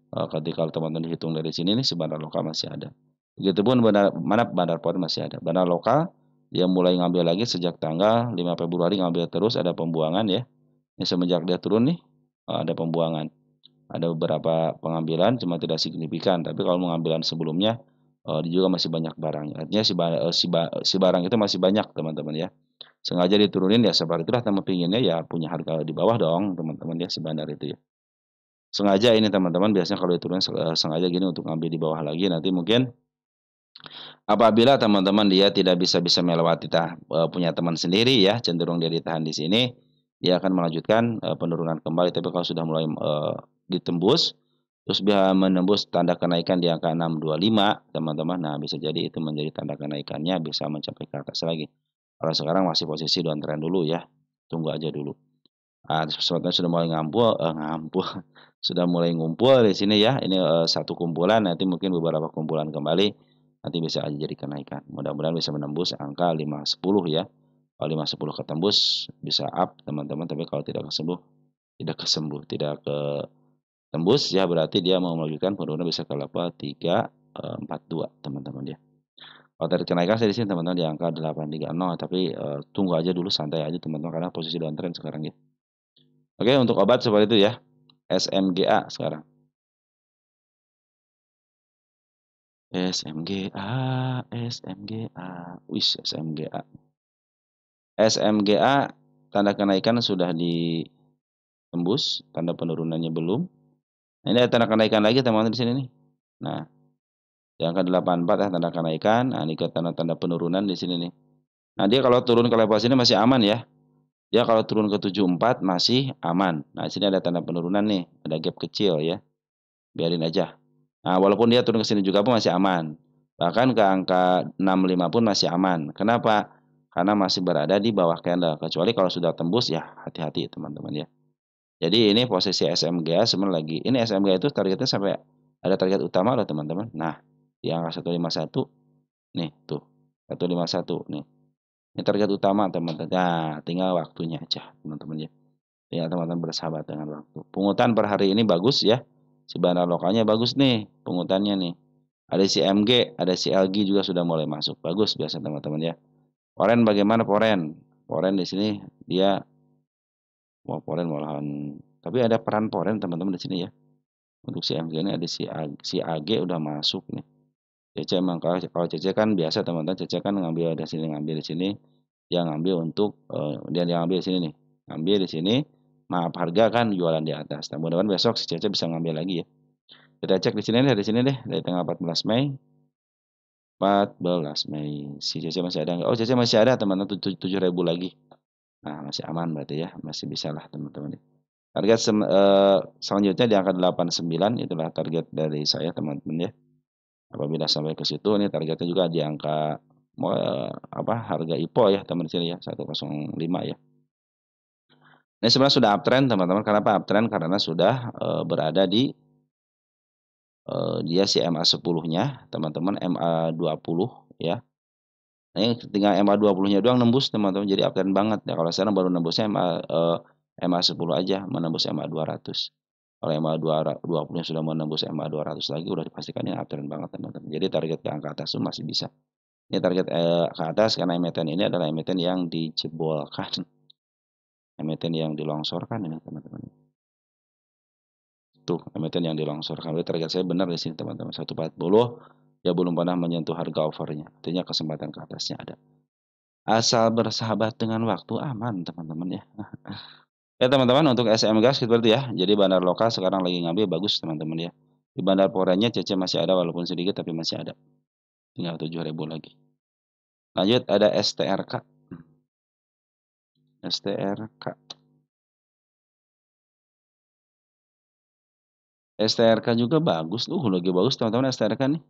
A: Ketika kalau teman-teman dihitung dari sini nih, si bandar lokal masih ada. Begitupun bandar Foreign masih ada. Bandar lokal dia mulai ngambil lagi sejak tanggal 5 Februari, ngambil terus, ada pembuangan ya. Ini semenjak dia turun nih, ada pembuangan. Ada beberapa pengambilan cuma tidak signifikan, tapi kalau pengambilan sebelumnya dia juga masih banyak barang. Artinya si barang itu masih banyak teman-teman ya. Sengaja diturunin ya seperti itulah, teman pinginnya ya punya harga di bawah dong teman-teman ya, si bandar itu ya. Sengaja ini teman-teman, biasanya kalau diturunin sengaja gini untuk ngambil di bawah lagi, nanti mungkin apabila teman-teman dia tidak bisa melewati punya teman sendiri ya, cenderung dia ditahan di sini, dia akan melanjutkan penurunan kembali. Tapi kalau sudah mulai ditembus, terus bisa menembus tanda kenaikan di angka 625 teman-teman, nah bisa jadi itu menjadi tanda kenaikannya bisa mencapai ke atas lagi. Kalau sekarang masih posisi downtrend dulu ya, tunggu aja dulu. Sesuatu sudah mulai sudah mulai ngumpul di sini ya. Ini satu kumpulan, nanti mungkin beberapa kumpulan kembali, nanti bisa aja jadi kenaikan. Mudah-mudahan bisa menembus angka 510 ya. Kalau 510 ketembus bisa up teman-teman, tapi kalau tidak tidak ketembus ya, berarti dia mau melanjutkan penurunan bisa ke level 342 teman-teman ya. Kalau dari kenaikan saya di sini teman-teman di angka 830, tapi tunggu aja dulu, santai aja teman-teman, karena posisi downtrend sekarang ya. Oke, untuk obat seperti itu ya. SMGA sekarang. SMGA. Wis, SMGA. SMGA tanda kenaikan sudah ditembus, tanda penurunannya belum. Nah, ini ada tanda kenaikan lagi teman-teman di sini nih. Nah, Di angka 84 ya tanda kenaikan. Nah, ini ke tanda-tanda penurunan di sini nih. Nah, dia kalau turun ke level sini masih aman ya. Dia kalau turun ke 74 masih aman. Nah, di sini ada tanda penurunan nih, ada gap kecil ya. Biarin aja. Nah, walaupun dia turun ke sini juga pun masih aman. Bahkan ke angka 65 pun masih aman. Kenapa? Karena masih berada di bawah candle. Kecuali kalau sudah tembus ya hati-hati teman-teman ya. Jadi ini posisi SMGA sebenarnya lagi. Ini SMGA itu targetnya sampai ada target utama loh teman-teman. Nah, di angka 151 nih tuh. 151 nih. Ini target utama teman-teman. Nah, tinggal waktunya aja teman-teman ya. Tinggal teman-teman bersahabat dengan waktu. Pungutan per hari ini bagus ya. Si bandar lokalnya bagus nih pungutannya nih. Ada si MG, ada si LG juga sudah mulai masuk. Bagus biasa teman-teman ya. Foren bagaimana Foren? Foren di sini dia mau Foren malahan. Tapi ada peran Foren teman-teman di sini ya. Untuk si MG ini ada si AG udah masuk nih. Cece emang kalau Cece kan biasa teman-teman, Cece kan ngambil di sini, dia ngambil untuk dia ngambil di sini nih. Ngambil di sini, maaf harga kan jualan di atas. Nah, mudah-mudahan besok si Cece bisa ngambil lagi ya. Kita cek di sini deh, dari tanggal 14 Mei. 14 Mei. Si Cece masih ada nggak? Oh, Cece masih ada teman-teman, 7.000 lagi. Nah, masih aman berarti ya, masih bisa lah teman-teman. Target selanjutnya di angka 89, itulah target dari saya teman-teman ya. Apabila sampai ke situ, ini targetnya juga di angka harga IPO ya teman sini ya 105 ya. Ini sebenarnya sudah uptrend teman-teman. Kenapa uptrend? Karena sudah berada di dia si MA10-nya teman-teman, MA20 ya. Nah, ini tinggal MA20-nya doang nembus teman-teman. Jadi uptrend banget ya. Kalau sekarang baru nembusnya MA10 aja menembus MA200. Kalau MA20-nya sudah menembus MA200 lagi udah dipastikan ini uptrend banget teman-teman. Jadi target ke angka atas itu masih bisa. Ini target ke atas karena emiten ini adalah emiten yang dijebolkan. Emiten yang dilongsorkan ini teman-teman. Tuh, emiten yang dilongsorkan. Jadi target saya benar di sini teman-teman. 140 dia belum pernah menyentuh harga overnya. Artinya kesempatan ke atasnya ada. Asal bersahabat dengan waktu aman teman-teman ya. Ya teman-teman untuk SM Gas seperti ya. Jadi bandar lokal sekarang lagi ngambil bagus teman-teman ya. Di bandar Porenya CC masih ada walaupun sedikit tapi masih ada. Tinggal 7.000 lagi. Lanjut ada STRK. STRK. STRK juga bagus. Lagi bagus teman-teman STRK nih.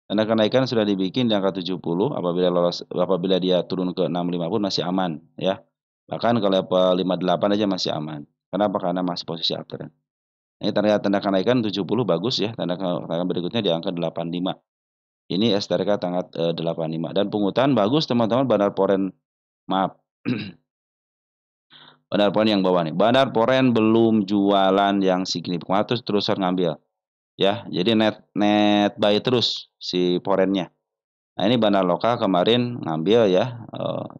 A: Tanda kenaikan sudah dibikin di angka 70. Apabila dia turun ke 65 pun masih aman ya. Bahkan kalau level 58 aja masih aman. Kenapa? Karena masih posisi uptrend. Ini tanda kenaikan 70 bagus ya. Tanda kenaikan berikutnya di angka 85. Ini STRK tanggal 85 dan pungutan bagus teman-teman. Bandar Poren maaf. Bandar Poren yang bawah nih. Bandar Poren belum jualan yang signifikan terus ngambil. Ya, jadi net buy terus si Porennya. Nah, ini bandar lokal kemarin ngambil ya,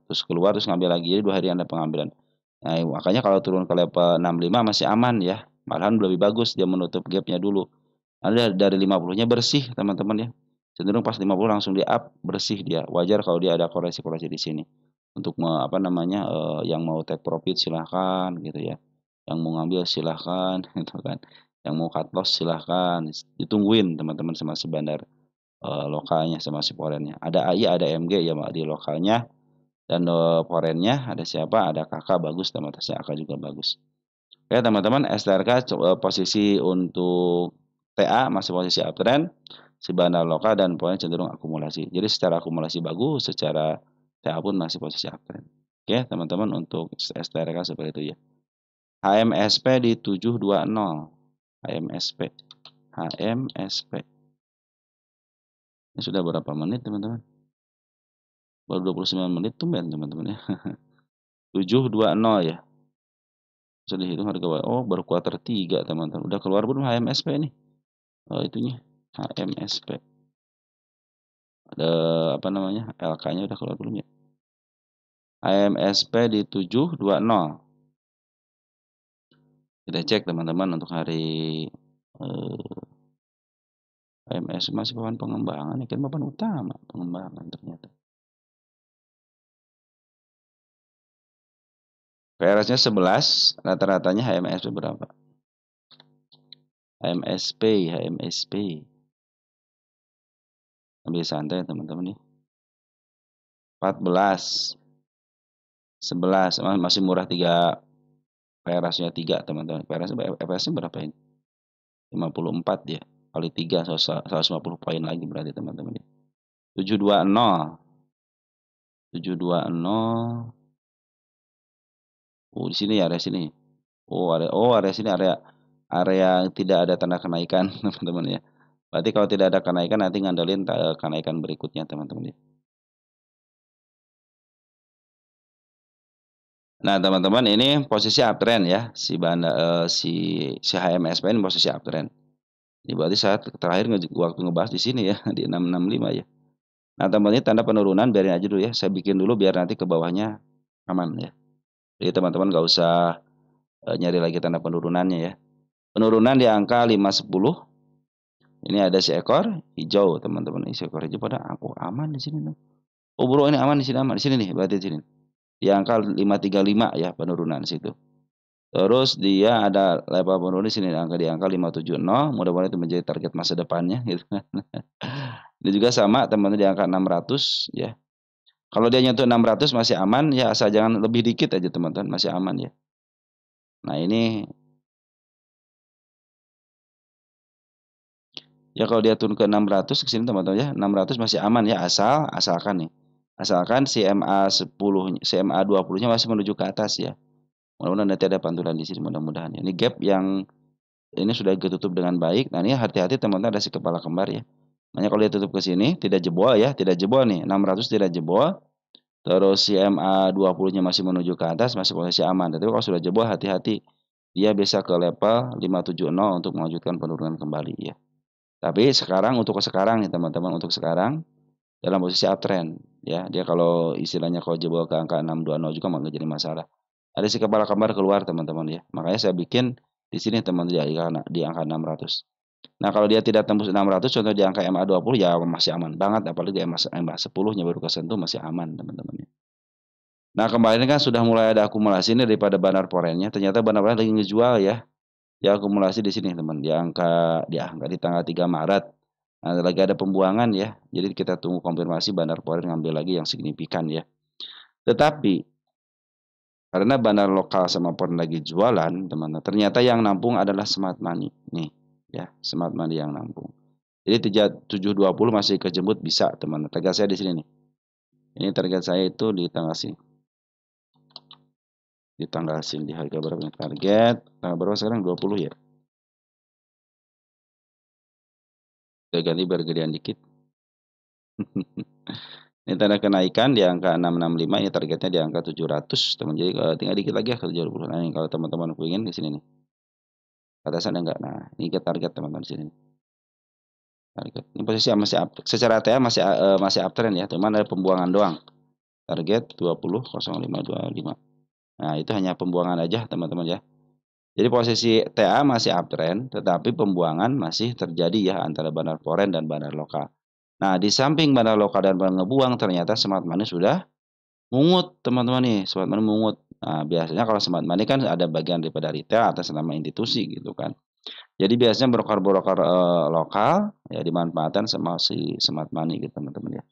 A: terus keluar terus ngambil lagi. Jadi 2 hari ada pengambilan. Nah, makanya kalau turun ke level 65 masih aman ya. Malahan lebih bagus dia menutup gapnya dulu. Ada dari 50-nya bersih teman-teman ya. Cenderung pas 50 langsung di up bersih dia. Wajar kalau dia ada koreksi-koreksi di sini. Untuk yang mau take profit silahkan gitu ya. Yang mau ngambil silahkan gitu kan. Yang mau cut loss silahkan. Ditungguin teman-teman sama si bandar lokalnya sama si forennya. Ada AI, ada MG ya di lokalnya dan forennya ada siapa? Ada kakak bagus, teman-teman AK juga bagus. Oke teman-teman, STRK posisi untuk TA masih posisi uptrend, si bandar lokal dan poin cenderung akumulasi. Jadi secara akumulasi bagus, secara TA pun masih posisi uptrend. Oke teman-teman untuk STRK seperti itu ya. HMSP di 720. HMSP. HMSP. Ini sudah berapa menit teman-teman? Baru 29 menit tumben teman-teman ya. 720 ya. Bisa dihitung harga baru kuartal 3 teman-teman. Udah keluar belum HMSP ini? Itunya HMSP. Ada apa namanya? LK-nya udah keluar belum ya? HMSP di 720. Kita cek teman-teman untuk hari HMSP masih papan pengembangan, kan papan utama pengembangan ternyata. PRS-nya 11, rata-ratanya HMSP berapa? HMSP. Ambil santai teman-teman ya. 14, 11, masih murah 3, PRS-nya 3 teman-teman. PRS-nya berapa ini? 54 ya. Kali 3 150 poin lagi berarti teman-teman ya. 720. 720. Oh, di sini ya, area sini. Area sini area tidak ada tanda kenaikan teman-teman ya. Berarti kalau tidak ada kenaikan nanti ngandelin kenaikan berikutnya teman-teman ya. Nah, teman-teman ini posisi uptrend ya. Si HMSP ini posisi uptrend. Ini berarti saat terakhir waktu ngebahas di sini ya di 665 ya. Nah, teman-teman ini tanda penurunan biarin aja dulu ya. Saya bikin dulu biar nanti ke bawahnya aman ya. Jadi teman-teman nggak usah nyari lagi tanda penurunannya ya. Penurunan di angka 510. Ini ada seekor hijau teman-teman. Ini seekor hijau pada aku aman di sini tuh. Oh bro, ini aman di sini, aman di sini nih berarti di sini. Di angka 535 ya penurunan situ. Terus dia ada level penurunan di sini di angka 570. Mudah-mudahan itu menjadi target masa depannya gitu. Ini juga sama teman-teman di angka 600 ya. Kalau dia nyentuh 600 masih aman ya, asal jangan lebih dikit aja teman-teman, masih aman ya. Nah, ini ya kalau dia turun ke 600 ke sini teman-teman ya, 600 masih aman ya, asalkan nih. Asalkan si MA10, si MA20-nya masih menuju ke atas ya. Mudah-mudahan nanti ada pantulan di sini mudah-mudahan ya. Ini gap yang ini sudah ketutup dengan baik. Nah, ini hati-hati teman-teman, ada si kepala kembar ya. Makanya kalau dia tutup ke sini tidak jebol ya, tidak jebol nih. 600 tidak jebol. Terus si MA20-nya masih menuju ke atas, masih posisi aman. Tapi kalau sudah jebol hati-hati. Dia bisa ke level 570 untuk melanjutkan penurunan kembali ya. Tapi untuk sekarang nih teman-teman, untuk sekarang dalam posisi uptrend ya. Dia kalau istilahnya kalau jebol ke angka 620 juga nggak jadi masalah. Ada si kepala kembar keluar teman-teman ya. Makanya saya bikin di sini teman di angka 600. Nah, kalau dia tidak tembus 600 contoh di angka MA20 ya masih aman banget, apalagi MA10-nya baru kesentuh masih aman teman-teman ya. Nah, kemarin kan sudah mulai ada akumulasi ini daripada Banar Porennya. Ternyata Banar Poren lagi ngejual ya. Dia akumulasi di sini teman, di angka di tanggal 3 Maret. Nah, lagi ada pembuangan ya. Jadi kita tunggu konfirmasi Bandar Poren ngambil lagi yang signifikan ya. Tetapi karena bandar lokal sama Poren lagi jualan, teman-teman. Ternyata yang nampung adalah Smart Money. Nih, ya, Smart Money yang nampung. Jadi 720 masih kejemput bisa, teman-teman. Target saya di sini nih. Ini target saya itu di tanggal sini. Di tanggal sini di harga berapa nih target? Tanggal berapa sekarang? 20 ya. Kita ganti biar gedean dikit. Ini tanda kenaikan di angka 665, ini targetnya di angka 700 teman. Jadi tinggal dikit lagi ya ke 70. Nah, ini kalau teman-teman ingin di sini nih. Atasan enggak. Nah, ini ke target teman-teman di sini. Target. Ini posisi masih secara TA masih uptrend ya, cuman ada pembuangan doang. Target 20.0525. Nah, itu hanya pembuangan aja teman-teman ya. Jadi posisi TA masih uptrend, tetapi pembuangan masih terjadi ya antara bandar foreign dan bandar lokal. Nah, di samping bandar lokal dan bandar ngebuang, ternyata Smart Money sudah mungut, teman-teman nih. Smart Money mungut. Nah, biasanya kalau Smart Money kan ada bagian daripada retail atas nama institusi gitu kan. Jadi biasanya broker-broker lokal ya dimanfaatkan sama si Smart Money gitu, teman-teman ya.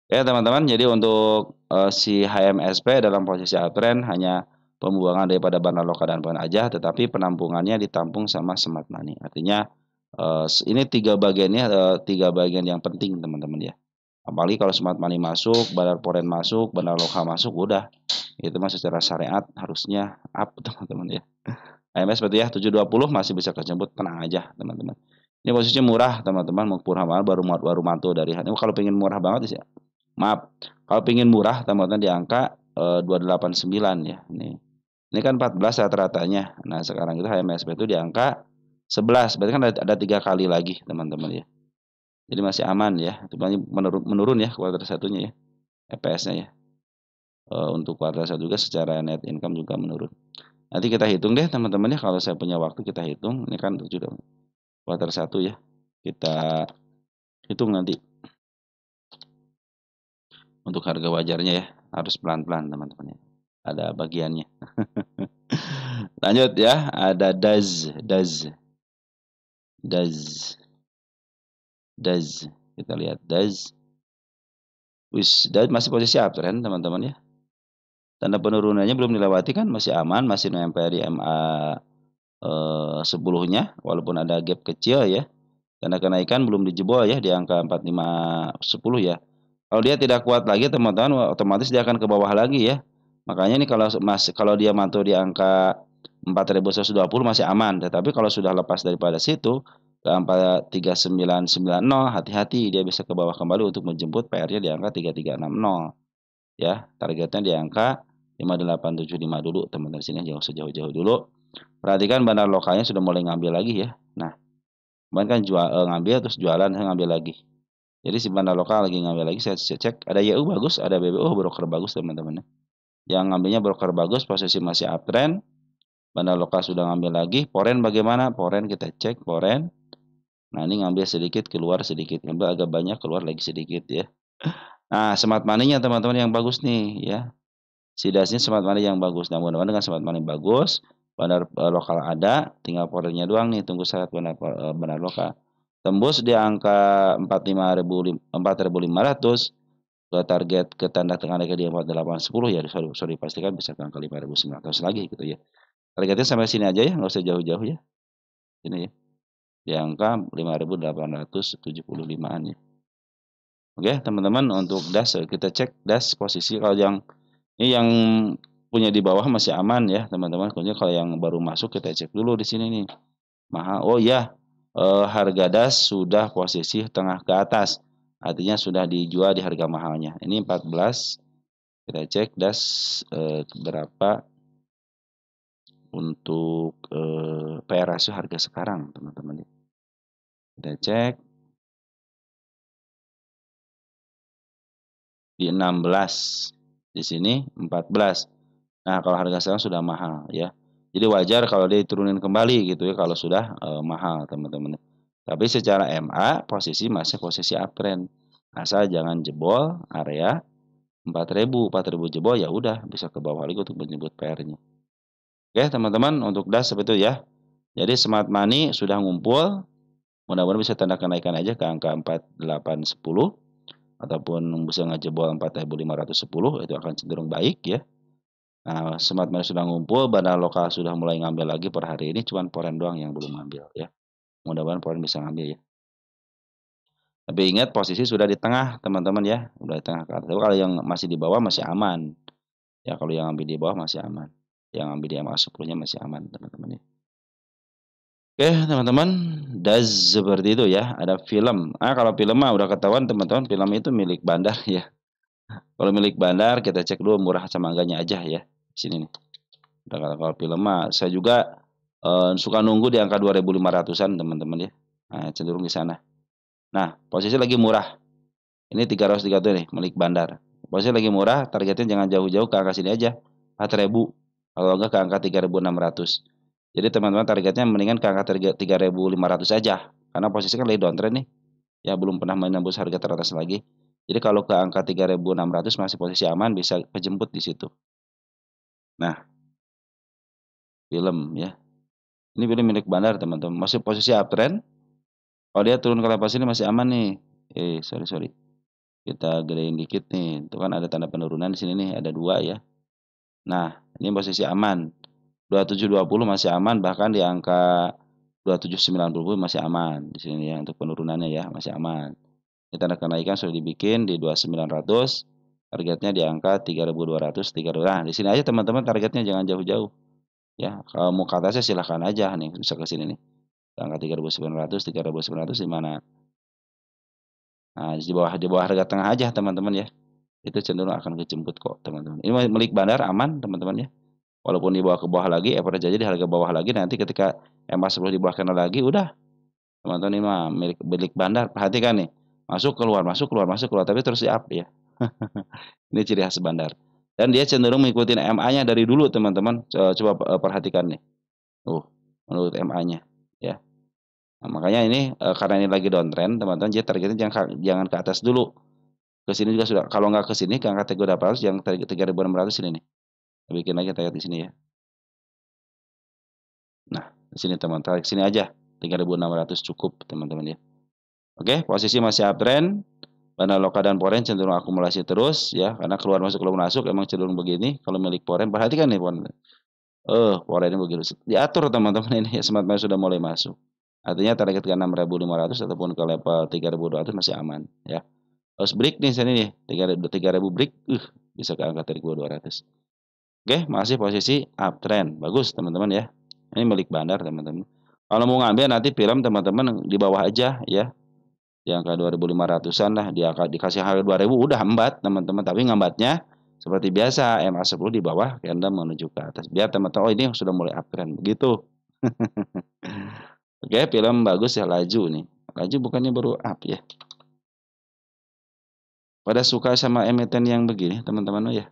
A: Ya, teman-teman, jadi untuk si HMSP dalam posisi uptrend hanya pembuangan daripada bandar lokal dan poin aja, tetapi penampungannya ditampung sama Smart Money. Artinya ini tiga bagian yang penting teman-teman ya. Apalagi kalau Smart Money masuk, bandar foreign masuk, bandar lokal masuk, udah itu masih secara syariat harusnya up teman-teman ya. HMS seperti ya 720 masih bisa kejemput, tenang aja teman-teman. Ini posisinya murah teman-teman, murah banget, baru mantu dari ini. Kalau pengen murah banget sih ya. Maaf, kalau pengen murah teman-teman di angka 289 ya. Ini kan 14 rata-ratanya. Nah, sekarang itu HMSP itu di angka 11. Berarti kan ada 3 kali lagi, teman-teman ya. Jadi masih aman ya. Itu menurun ya kuartal satunya ya. EPS-nya ya. Untuk kuartal 1 juga secara net income juga menurun. Nanti kita hitung deh teman-teman ya, kalau saya punya waktu kita hitung. Ini kan sudah kuartal 1 ya. Kita hitung nanti. Untuk harga wajarnya ya, harus pelan-pelan teman-teman ya. Ada bagiannya. Lanjut ya, ada DAZ. Kita lihat DAX. DAX masih posisi uptrend teman-teman ya. Tanda penurunannya belum dilewati kan, masih aman, masih nempel di MA 10-nya walaupun ada gap kecil ya. Tanda kenaikan belum dijebol ya di angka 4510 ya. Kalau dia tidak kuat lagi teman-teman, otomatis dia akan ke bawah lagi ya. Makanya ini kalau dia mantul di angka 4120 masih aman, tetapi kalau sudah lepas daripada situ ke angka 3990, hati-hati, dia bisa ke bawah kembali untuk menjemput PR-nya di angka 3360 ya. Targetnya di angka 5875 dulu teman-teman, sini jauh sejauh-jauh dulu. Perhatikan bandar lokalnya sudah mulai ngambil lagi ya. Nah, kemarin kan ngambil terus jualan, saya ngambil lagi. Jadi si bandar lokal lagi ngambil lagi, saya cek ada YU bagus, ada BBO broker bagus teman-teman. Yang ngambilnya broker bagus, posisi masih uptrend. Bandar lokal sudah ngambil lagi. Foreign bagaimana? Foreign kita cek foreign. Nah, ini ngambil sedikit, keluar sedikit. Ngambil agak banyak, keluar lagi sedikit ya. Nah, smart money-nya teman-teman yang bagus nih ya. Sidasnya smart money yang bagus. Nah, mudah-mudahan dengan smart money bagus, bandar lokal ada, tinggal foreign-nya doang nih, tunggu syarat bandar lokal. Tembus di angka 4.500 ke target, ke tanda tengah di 4810 ya, sorry pastikan bisa ke angka 5.900 lagi gitu ya. Targetnya sampai sini aja ya, nggak usah jauh-jauh ya. Ini ya. Di angka 5.875-an ya. Oke, teman-teman, untuk das kita cek das posisi kalau yang ini yang punya di bawah masih aman ya, teman-teman. Kemudian kalau yang baru masuk kita cek dulu di sini nih. Mahal. Oh ya, harga das sudah posisi tengah ke atas. Artinya sudah dijual di harga mahalnya. Ini 14. Kita cek das berapa untuk PR ratio harga sekarang, teman-teman. Kita cek di 16. Di sini 14. Nah, kalau harga sekarang sudah mahal ya. Jadi wajar kalau dia turunin kembali gitu ya kalau sudah mahal, teman-teman. Tapi secara MA posisi masih posisi uptrend. Asal jangan jebol area 4.000 jebol ya udah bisa ke bawah lagi untuk menjemput PR-nya. Oke, teman-teman, untuk das seperti itu ya. Jadi smart money sudah ngumpul, mudah-mudahan bisa tanda kenaikan aja ke angka 4810 ataupun bisa ngejebol 4510, itu akan cenderung baik ya. Nah, smart money sudah ngumpul, bandar lokal sudah mulai ngambil lagi per hari ini, cuman foreign doang yang belum ngambil ya. Mudah-mudahan foreign bisa ngambil ya. Tapi ingat posisi sudah di tengah teman-teman ya, udah di tengah ke atas. Tapi kalau yang masih di bawah masih aman. Ya kalau yang ambil di bawah masih aman. Yang ambil di MA 10-nya masih aman teman-teman ya. Oke teman-teman, das seperti itu ya. Ada film. Kalau film mah udah ketahuan teman-teman, film itu milik bandar ya. Kalau milik bandar kita cek dulu murah sama enggaknya aja ya. Sini nih. Kalau film mah saya juga suka nunggu di angka 2.500-an teman-teman ya. Nah, cenderung di sana. Nah, posisi lagi murah. Ini 330 nih, milik bandar. Posisi lagi murah, targetnya jangan jauh-jauh ke angka sini aja, 4.000. Kalau enggak ke angka 3.600. Jadi teman-teman targetnya mendingan ke angka 3.500 aja. Karena posisi kan lagi downtrend nih. Ya belum pernah menembus harga teratas lagi. Jadi kalau ke angka 3.600 masih posisi aman, bisa kejemput di situ. Nah, film ya. Ini film milik bandar teman-teman. Masih posisi uptrend. Kalau dia turun ke level sini masih aman nih. Sorry. Kita gedein dikit nih. Itu kan ada tanda penurunan di sini nih, ada 2 ya. Nah, ini posisi aman. 2720 masih aman, bahkan di angka 2790 masih aman. Di sini ya untuk penurunannya ya, masih aman. Ini tanda kenaikan sudah dibikin di 2900. Targetnya di angka 3200, 3000. Nah, di sini aja teman-teman targetnya jangan jauh-jauh. Ya, kalau mau ke atasnya silahkan aja nih, bisa ke sini nih. Angka 3900, 3900 di mana? Nah, di bawah harga tengah aja teman-teman ya. Itu cenderung akan kejemput kok teman-teman. Ini milik bandar aman teman-teman ya. Walaupun dibawa ke bawah lagi, average aja di harga bawah lagi, nanti ketika MA 10 di bawah kena lagi, udah teman-teman, ini mah milik bandar. Perhatikan nih, masuk keluar, tapi terus di up ya. Ini ciri khas bandar. Dan dia cenderung mengikuti MA-nya dari dulu teman-teman. Coba perhatikan nih. Menurut MA-nya ya. Nah, makanya ini karena ini lagi downtrend teman-teman, jadi targetnya jangan ke atas dulu. Ke sini juga sudah, kalau nggak ke sini ke angka 3.800, yang 3.600 ini nih. Bikin lagi target di sini ya. Nah, di sini teman-teman, tarik sini aja. 3.600 cukup teman-teman ya. Oke, posisi masih uptrend. Bandar Loka dan Foreign cenderung akumulasi terus ya, karena keluar masuk emang cenderung begini. Kalau milik Foreign, perhatikan nih Foreign ini begitu. Diatur teman-teman ini Smart Money sudah mulai masuk. Artinya target ke 6.500 ataupun ke level 3.200 masih aman ya. Harus break nih sini nih, 3.000 break, bisa ke angka 3.200. Oke, masih posisi uptrend. Bagus teman-teman ya. Ini milik bandar teman-teman. Kalau mau ngambil nanti film teman-teman di bawah aja ya. Di angka 2.500-an lah, dikasih harga 2.000 udah embat teman-teman, tapi ngambatnya seperti biasa MA10 di bawah candle menuju ke atas. Biar teman-teman ini sudah mulai uptrend begitu. Oke, film bagus ya, Laju nih. Laju bukannya baru up ya. Pada suka sama emiten yang begini teman-teman ya.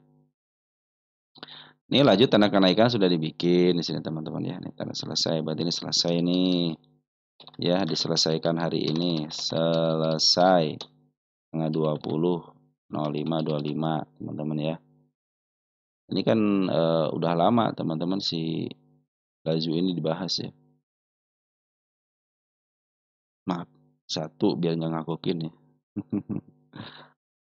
A: Ini Laju tanda kenaikan sudah dibikin di sini teman-teman ya. Ini tanda selesai, berarti ini selesai nih. Ya, diselesaikan hari ini. Selesai tanggal 20.05.25 teman-teman ya. Ini kan udah lama teman-teman si Laju ini dibahas ya. Maaf, satu biar nggak ngakukin ya.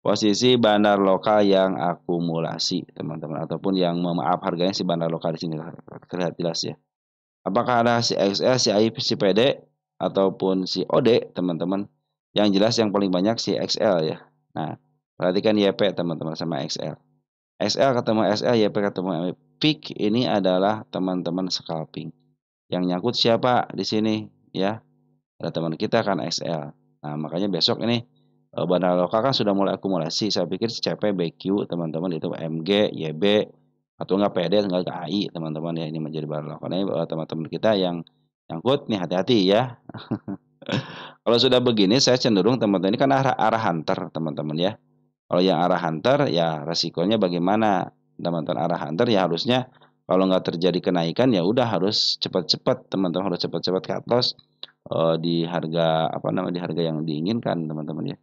A: Posisi bandar lokal yang akumulasi teman-teman, ataupun yang maaf harganya si bandar lokal di sini terlihat jelas ya. Apakah ada si XL, si AI, si PD ataupun si OD teman-teman? Yang jelas yang paling banyak si XL ya. Nah, perhatikan YP teman-teman sama XL. XL ketemu SL, YP ketemu MI. Peak ini adalah teman-teman scalping. Yang nyangkut siapa di sini ya? Ada teman kita kan XL. Nah, makanya besok ini bandar lokal kan sudah mulai akumulasi. Saya pikir CP, BQ teman-teman itu MG, YB atau enggak PD enggak ke AI teman-teman ya, ini menjadi bandar lokal. Ini teman-teman kita yang nyangkut nih hati-hati ya. Kalau sudah begini saya cenderung teman-teman ini kan arah hunter teman-teman ya. Kalau yang arah hunter ya resikonya bagaimana? Teman-teman arah hunter ya harusnya kalau nggak terjadi kenaikan ya udah harus cepat-cepat teman-teman, harus cepat-cepat cut loss di harga apa namanya, di harga yang diinginkan teman-teman ya.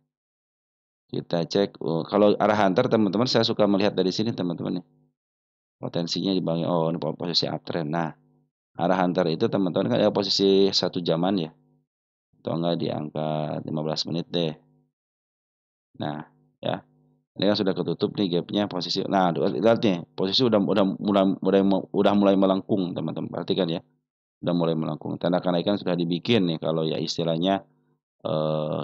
A: Kita cek kalau arah hunter teman-teman, saya suka melihat dari sini teman-teman nih. Potensinya di bawah, oh ini posisi uptrend. Nah, arah hunter itu teman-teman kan ya posisi 1 jaman ya. Atau enggak di angka 15 menit deh. Nah, ya. Ini kan sudah ketutup nih gapnya posisi. Nah, lihat nih, posisi udah mulai melengkung, teman-teman. Perhatikan ya. Udah mulai melengkung. Tanda kenaikan sudah dibikin nih kalau ya istilahnya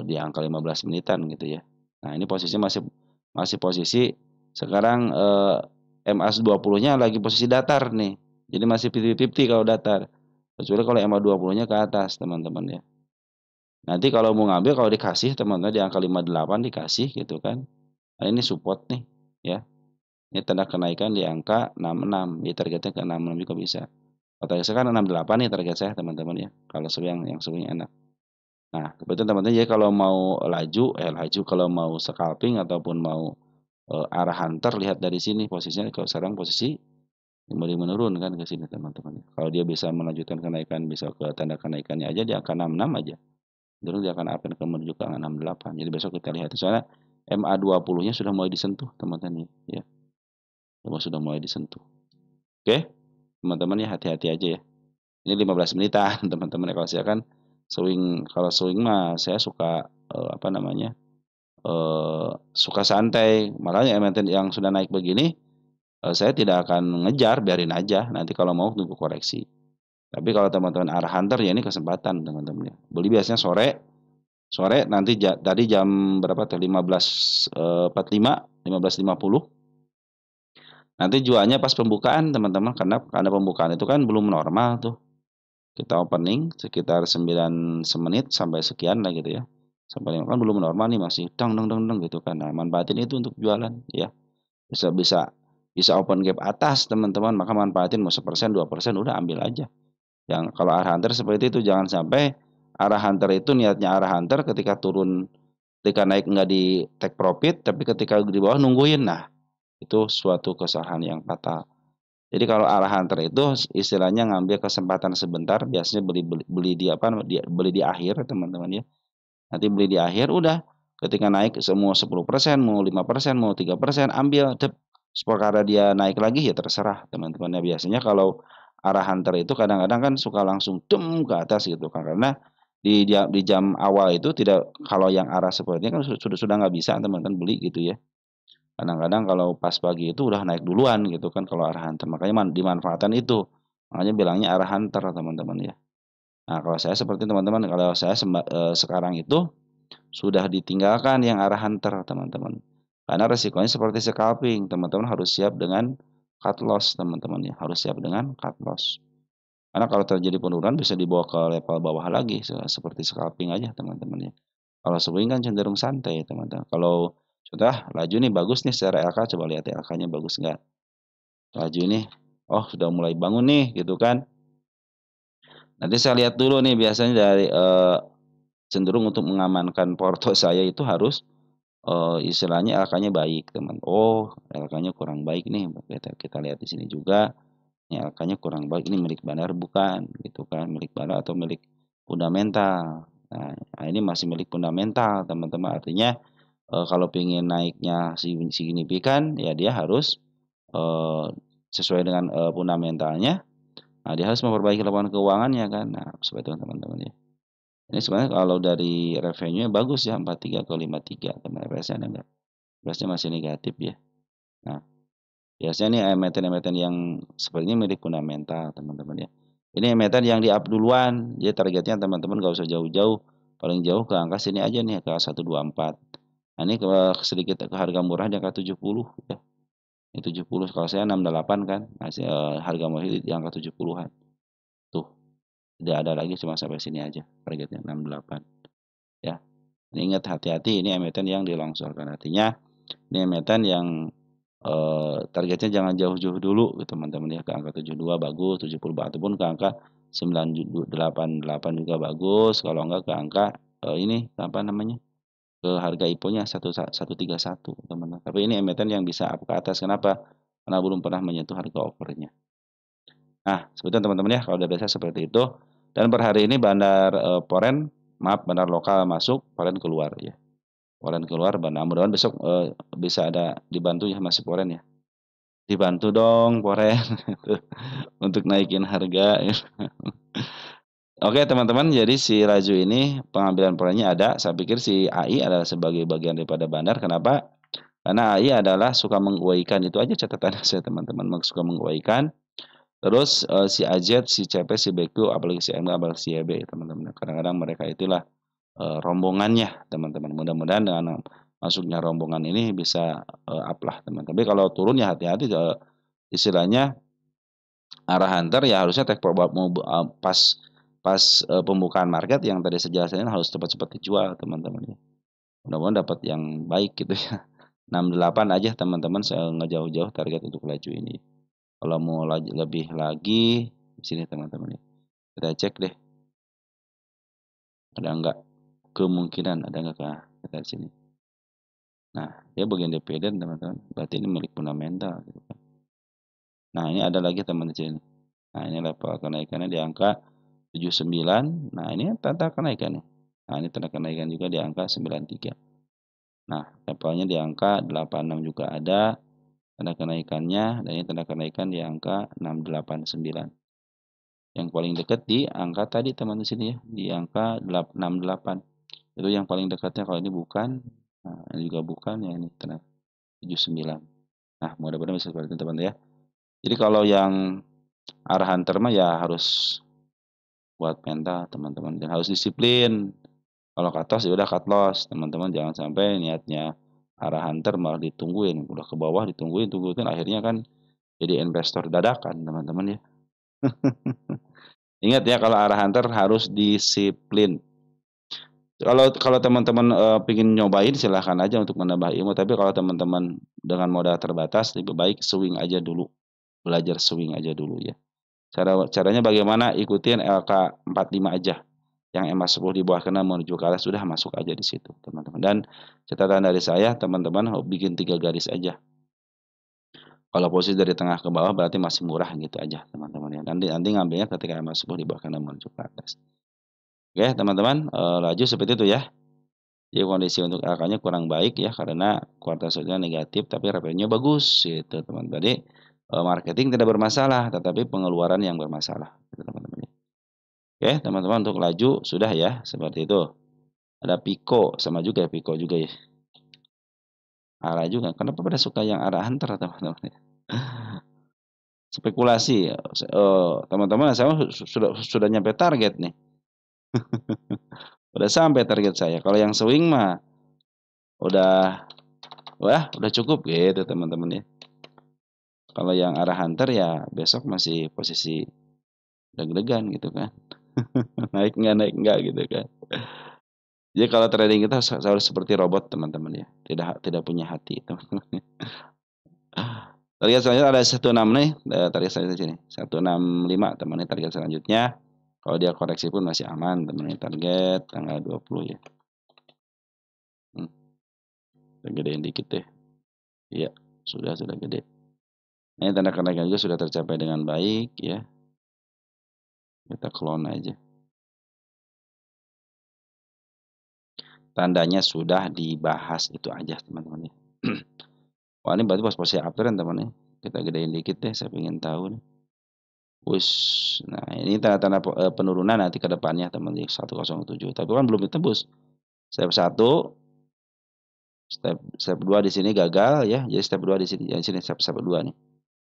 A: di angka 15 menitan gitu ya. Nah, ini posisi masih masih posisi sekarang MA20-nya lagi posisi datar nih. Jadi masih 50-50 kalau datar. Kecuali kalau MA20-nya ke atas, teman-teman ya. Nanti kalau mau ngambil kalau dikasih teman-teman di angka 58 dikasih gitu kan. Nah, ini support nih ya. Ini tanda kenaikan di angka 66. Di targetnya ke 66 juga bisa. Kalau target saya kan 68 nih target saya teman-teman ya. Kalau yang swing enak. Nah, kebetulan teman-teman jadi kalau mau laju kalau mau scalping ataupun mau arah hunter lihat dari sini posisinya. Kalau sekarang posisi kembali menurun kan ke sini teman-teman. Kalau dia bisa melanjutkan kenaikan bisa ke tanda kenaikannya aja di angka 66 aja. Terus dia akan up ke menuju ke angka 68. Jadi besok kita lihat soalnya MA20-nya sudah mulai disentuh teman-teman ya. Sudah mulai disentuh. Oke, teman-teman ya hati-hati aja ya. Ini 15 menitan teman-teman ya. Kalau saya kan kalau swing mah saya suka apa namanya? Suka santai. Makanya emiten yang sudah naik begini saya tidak akan ngejar, biarin aja. Nanti kalau mau tunggu koreksi. Tapi kalau teman-teman arah hunter ya ini kesempatan teman-teman ya. Beli biasanya sore nanti tadi jam berapa tuh 15.45 15.50 nanti jualnya pas pembukaan teman-teman, karena pembukaan itu kan belum normal tuh, kita opening sekitar 9 menit sampai sekian lah gitu ya, sampai kan belum normal nih, masih dang dang dang dang gitu kan. Nah, manfaatin itu untuk jualan ya, bisa bisa bisa open gap atas teman-teman, maka manfaatin mau 1%, 2% udah ambil aja. Yang kalau arah hunter seperti itu, jangan sampai arah hunter itu niatnya arah hunter ketika turun, ketika naik nggak di take profit, tapi ketika di bawah nungguin. Nah, itu suatu kesalahan yang fatal. Jadi kalau arah hunter itu istilahnya ngambil kesempatan sebentar, biasanya beli di apa, beli di akhir teman-teman ya. Nanti beli di akhir udah, ketika naik semua 10%, mau 5%, mau 3%, ambil perkara dia naik lagi ya terserah teman-teman ya. Biasanya kalau arah hunter itu kadang-kadang kan suka langsung dem ke atas gitu kan, karena di jam awal itu tidak, kalau yang arah sepertinya kan sudah nggak bisa teman-teman beli gitu ya. Kadang-kadang kalau pas pagi itu udah naik duluan gitu kan kalau arah hunter, makanya dimanfaatkan itu. Makanya bilangnya arah hunter teman-teman ya. Nah, kalau saya seperti teman-teman, kalau saya sekarang itu sudah ditinggalkan yang arah hunter teman-teman. Karena resikonya seperti scalping, teman-teman harus siap dengan cut loss teman-teman ya, harus siap dengan cut loss. Karena kalau terjadi penurunan bisa dibawa ke level bawah lagi seperti scalping aja teman-teman ya. Kalau swing kan cenderung santai teman-teman. Kalau sudah laju nih bagus nih secara LK, coba lihat LK-nya bagus nggak? Laju nih, oh sudah mulai bangun nih gitu kan. Nanti saya lihat dulu nih biasanya dari cenderung untuk mengamankan porto saya itu harus istilahnya LK-nya baik teman. Oh LK-nya kurang baik nih, kita lihat di sini juga. Ini LK-nya kurang baik, ini milik bandar bukan gitu kan, milik bandar atau milik fundamental. Nah, ini masih milik fundamental teman-teman, artinya kalau pengen naiknya signifikan ya dia harus eh, sesuai dengan fundamentalnya. Nah, dia harus memperbaiki laporan keuangannya kan. Nah, seperti itu teman-teman ya. Ini sebenarnya kalau dari revenue bagus ya 43 ke 53 teman, RS-nya enggak. RS-nya masih negatif ya. Nah, biasanya nih emiten-emiten yang seperti ini milik fundamental teman-teman ya. Ini emiten yang di up duluan. Jadi targetnya teman-teman gak usah jauh-jauh. Paling jauh ke angka sini aja nih ke 124. Nah, ini sedikit ke harga murah di angka 70 ya. Ini 70, kalau saya 68 kan. Masih harga murah di angka 70-an. Tuh, tidak ada lagi, cuma sampai sini aja. Targetnya 68 ya. Ini ingat hati-hati, ini emiten yang dilongsorkan. Artinya ini emiten yang targetnya jangan jauh-jauh dulu gitu teman-teman ya, ke angka 72 bagus, 70 ataupun ke angka 988 juga bagus, kalau enggak ke angka ini apa namanya? Ke harga IPO-nya 131 teman-teman. Tapi ini emiten yang bisa up ke atas, kenapa? Karena belum pernah menyentuh harga offernya. Nah, sebetulnya teman-teman ya, kalau udah biasa seperti itu. Dan per hari ini bandar bandar lokal masuk, foreign keluar ya. Foreign keluar, mudah-mudahan besok bisa ada dibantu ya masih foreign ya. Dibantu dong foreign untuk naikin harga. Oke teman-teman, jadi si Raju ini pengambilan perannya ada. Saya pikir si AI adalah sebagai bagian daripada bandar. Kenapa? Karena AI adalah suka menguaikan, itu aja catatan saya teman-teman, suka menguaikan. Terus si AZ, si CP, si BQ, apalagi si MG, apalagi si YB teman-teman. Kadang-kadang mereka itulah rombongannya teman-teman. Mudah-mudahan dengan masuknya rombongan ini bisa up lah teman-teman. Tapi kalau turun ya hati-hati, istilahnya arah hunter ya harusnya take profit pas pas pembukaan market yang tadi saya jelasin harus cepat-cepat dijual teman-teman ya. Mudah-mudahan dapat yang baik gitu ya. 68 aja teman-teman, saya ngejauh-jauh target untuk laju ini. Kalau mau lebih lagi di sini teman-teman ya. Kita cek deh ada enggak kemungkinan, ada enggak kita di sini. Nah, dia bagian dividen teman-teman. Berarti ini milik fundamental gitu kan. Nah, ini ada lagi teman di sini. Nah, ini level kenaikannya di angka 79. Nah, ini tanda kenaikan nih. Nah, ini tanda kenaikan juga di angka 93. Nah, levelnya di angka 86 juga ada tanda kenaikannya, dan ini tanda kenaikan di angka 689. Yang paling dekat di angka tadi teman di sini ya, di angka 68. Itu yang paling dekatnya, kalau ini bukan. Nah, ini juga bukan ya, ini tanda 79. Nah, mudah-mudahan bisa seperti itu teman ya. Jadi kalau yang arah hunter mah ya harus buat mental teman-teman, dan harus disiplin. Kalau cut loss ya udah cut loss teman-teman, jangan sampai niatnya arah hunter malah ditungguin, udah ke bawah ditungguin tungguin, akhirnya kan jadi investor dadakan teman-teman ya. Ingat ya, kalau arah hunter harus disiplin. Kalau kalau teman-teman pingin nyobain silahkan aja untuk menambah ilmu, tapi kalau teman-teman dengan modal terbatas lebih baik swing aja dulu, belajar swing aja dulu ya. Caranya bagaimana? Ikutin LK 45 aja. Yang MA10 di bawah kena menuju ke atas, sudah masuk aja di situ, teman-teman. Dan catatan dari saya, teman-teman bikin 3 garis aja. Kalau posisi dari tengah ke bawah berarti masih murah gitu aja, teman-teman ya. Nanti nanti ngambilnya ketika MA10 di bawah kena menuju ke atas. Oke, teman-teman, laju seperti itu ya. Jadi kondisi untuk LK-nya kurang baik ya, karena kuartal selanjutnya negatif tapi revenue bagus gitu, teman. Tadi marketing tidak bermasalah, tetapi pengeluaran yang bermasalah gitu, teman-teman. Oke, teman-teman untuk laju sudah ya, seperti itu. Ada Pico, sama juga ya Pico juga ya. Arah juga. Kenapa pada suka yang arah hunter teman-teman? Spekulasi. Teman-teman saya sudah nyampe target nih. Udah sampai target saya. Kalau yang swing mah udah udah cukup gitu teman-teman ya. Kalau yang arah hunter ya besok masih posisi deg-degan gitu kan. Naik enggak gitu kan. Jadi kalau trading kita harus seperti robot teman-teman ya. Tidak punya hati teman-teman. Target selanjutnya ada 16 nih, target selanjutnya sini. 165 teman nih target selanjutnya. Kalau dia koreksi pun masih aman teman nih, target tanggal 20 ya. Gedein dikit deh. Iya, sudah gede. Ini tanda kenaikan juga sudah tercapai dengan baik ya. Kita clone aja. Tandanya sudah dibahas itu aja teman-teman ya. Wah ini berarti posisi uptrend teman nih. Kita gedein dikit deh, saya ingin tahu nih. Nah ini tanda-tanda penurunan nanti ke depannya teman nih 107. Tapi kan belum ditembus. Step 1, step 2 di sini gagal ya. Jadi step 2 di sini. Di sini step 2 nih.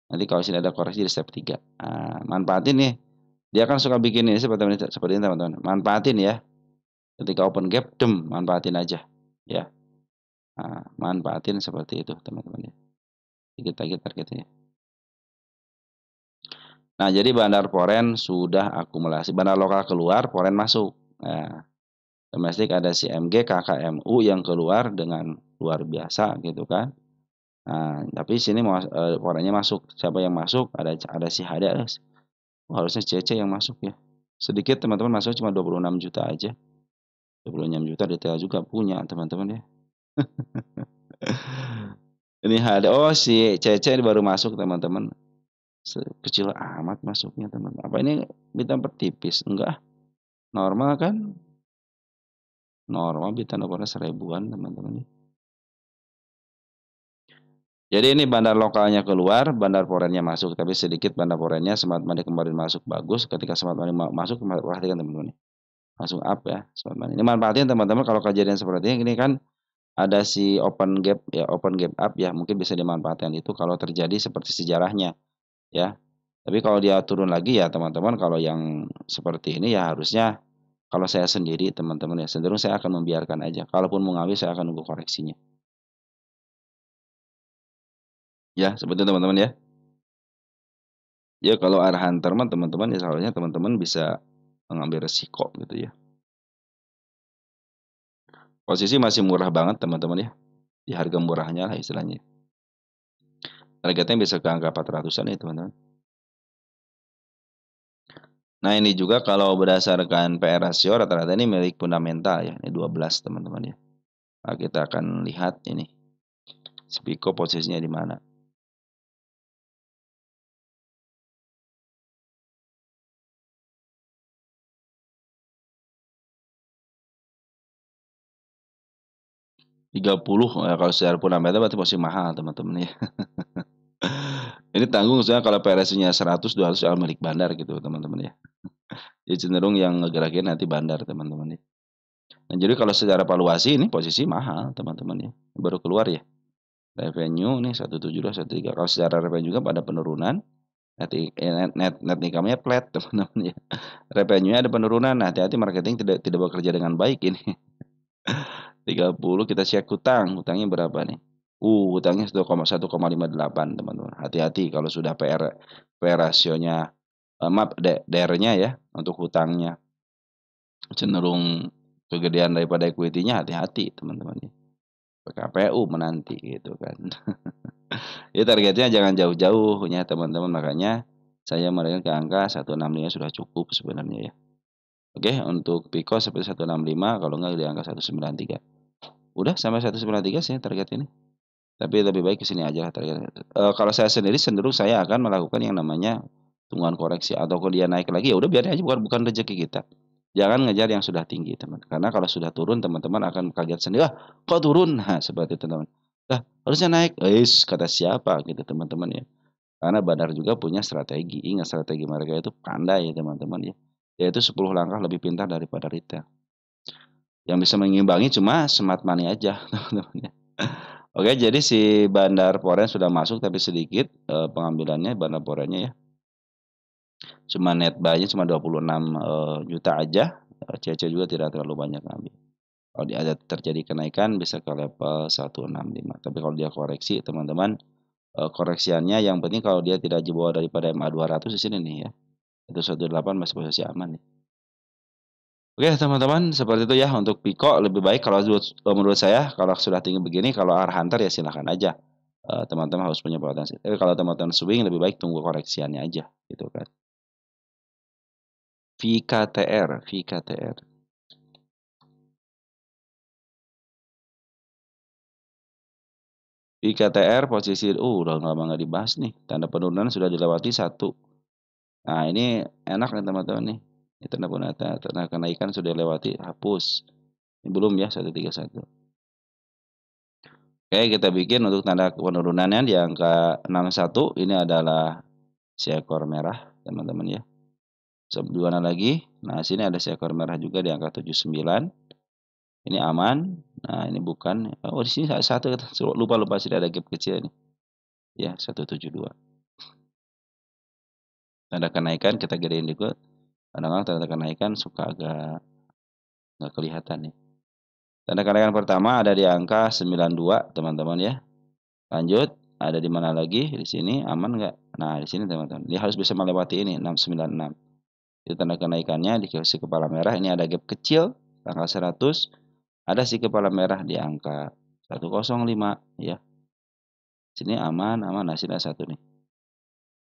A: Nanti kalau sini ada koreksi di step 3. Nah, manfaatin nih. Dia kan suka bikin ini seperti ini teman-teman. Manfaatin ya. Ketika open gap, manfaatin aja ya. Nah, manfaatin seperti itu teman-teman ya. Kita targetnya. Nah, jadi bandar foreign sudah akumulasi. Bandar lokal keluar, foreign masuk. Nah, domestik ada CMG, KKMU yang keluar dengan luar biasa gitu kan. Nah, tapi sini foreignnya masuk. Siapa yang masuk? Ada si Hades. Harusnya CC yang masuk ya. Sedikit teman-teman masuk cuma 26 juta aja. 26 juta detail juga punya teman-teman ya. Ini ada si CC baru masuk teman-teman. Kecil amat masuknya teman. Apa ini bintang tipis? Enggak. Normal kan? Normal bintang ukurannya 1000-an teman-teman. Jadi ini bandar lokalnya keluar, bandar foreignnya masuk, tapi sedikit bandar foreignnya smart money kemarin masuk bagus. Ketika smart money masuk, perhatikan teman-teman. Langsung up ya smart money. Ini manfaatin teman-teman kalau kejadian seperti ini kan ada si open gap ya, open gap up ya, mungkin bisa dimanfaatkan itu kalau terjadi seperti sejarahnya ya. Tapi kalau dia turun lagi ya teman-teman, kalau yang seperti ini ya harusnya kalau saya sendiri teman-teman ya cenderung saya akan membiarkan aja. Kalaupun mau ngambil saya akan nunggu koreksinya. Ya, seperti itu teman-teman ya. Ya kalau arah hunter mah teman-teman ya seharusnya teman-teman bisa mengambil resiko gitu ya. Posisi masih murah banget teman-teman ya. Di harga murahnya lah istilahnya. Targetnya bisa ke angka 400-an ya teman-teman. Nah ini juga kalau berdasarkan PR rasio rata-rata ini milik fundamental ya. Ini 12 teman-teman ya. Nah, kita akan lihat ini. Spiko posisinya di mana. Puluh kalau secara fundamental berarti masih mahal teman-teman ya. Ini tanggung soalnya kalau PRS-nya 100 200 soal milik bandar gitu teman-teman ya. Jadi cenderung yang ngegerakin nanti bandar teman-teman ya. Nah, jadi kalau secara valuasi ini posisi mahal teman-teman ya. Baru keluar ya. Revenue nih 17213. Kalau secara revenue juga pada penurunan. Net income-nya flat teman-teman ya. Revenue-nya ada penurunan. Nah, hati-hati marketing tidak bekerja dengan baik ini. 30 kita cek hutangnya berapa nih? Hutangnya 1,58 teman-teman. Hati-hati kalau sudah PR rasionya maaf DR-nya ya untuk hutangnya cenderung kegedean daripada equity-nya, hati-hati teman-teman ya. KPU menanti gitu kan. Ya targetnya jangan jauh-jauh ya teman-teman, makanya saya mereka ke angka 165 sudah cukup sebenarnya ya. Oke, untuk Pico seperti 165, kalau enggak di angka 193. Udah sampai 193 sih target ini. Tapi lebih baik ke sini aja target. Kalau saya sendiri cenderung saya akan melakukan yang namanya tungguan koreksi, atau kalau dia naik lagi ya udah biarin aja, bukan rezeki kita. Jangan ngejar yang sudah tinggi teman. Karena kalau sudah turun teman-teman akan kaget sendiri. Kok turun? Nah, seperti itu teman. Lah, harusnya naik. Kata siapa gitu teman-teman ya. Karena Bandar juga punya strategi. Ingat strategi mereka itu pandai ya teman-teman ya. yaitu 10 langkah lebih pintar daripada retail. Yang bisa mengimbangi cuma smart money aja, teman-teman ya. Oke, jadi si Bandar Foreign sudah masuk tapi sedikit pengambilannya Bandar Foreign-nya ya. Cuma net buy-nya cuma 26 juta aja. CC juga tidak terlalu banyak ngambil. Kalau dia ada terjadi kenaikan bisa ke level 165. Tapi kalau dia koreksi, teman-teman, koreksiannya yang penting kalau dia tidak di bawah daripada MA 200 di sini nih ya. Itu 18 masih posisi aman nih. Oke, teman-teman, seperti itu ya untuk Pico lebih baik kalau menurut saya kalau sudah tinggi begini kalau arah hunter ya silahkan aja. Teman-teman harus punya potensi. Tapi kalau teman-teman swing lebih baik tunggu koreksiannya aja gitu kan. VKTR, VKTR. VKTR posisi udah lama nggak dibahas nih. Tanda penurunan sudah dilewati satu. Nah, ini enak nih teman-teman nih. Ini tanda kenaikan sudah dilewati, hapus. Ini belum ya 131. Oke, kita bikin untuk tanda penurunannya di angka 61. Ini adalah seekor merah, teman-teman ya. Dua lagi. Nah, sini ada seekor merah juga di angka 79. Ini aman. Nah, ini bukan. Oh, di sini satu lupa sini ada gap kecil nih. Ya, 172. Tanda kenaikan kita gedein juga. Kadang-kadang tanda kenaikan suka agak nggak kelihatan nih. Tanda kenaikan pertama ada di angka 92, teman-teman ya. Lanjut, ada di mana lagi? Di sini aman nggak? Nah, di sini teman-teman. Dia harus bisa melewati ini 696. Itu tanda kenaikannya di si kepala merah. Ini ada gap kecil tanggal 100. Ada si kepala merah di angka 105 ya. Sini aman, aman. Nah, sini ada satu nih.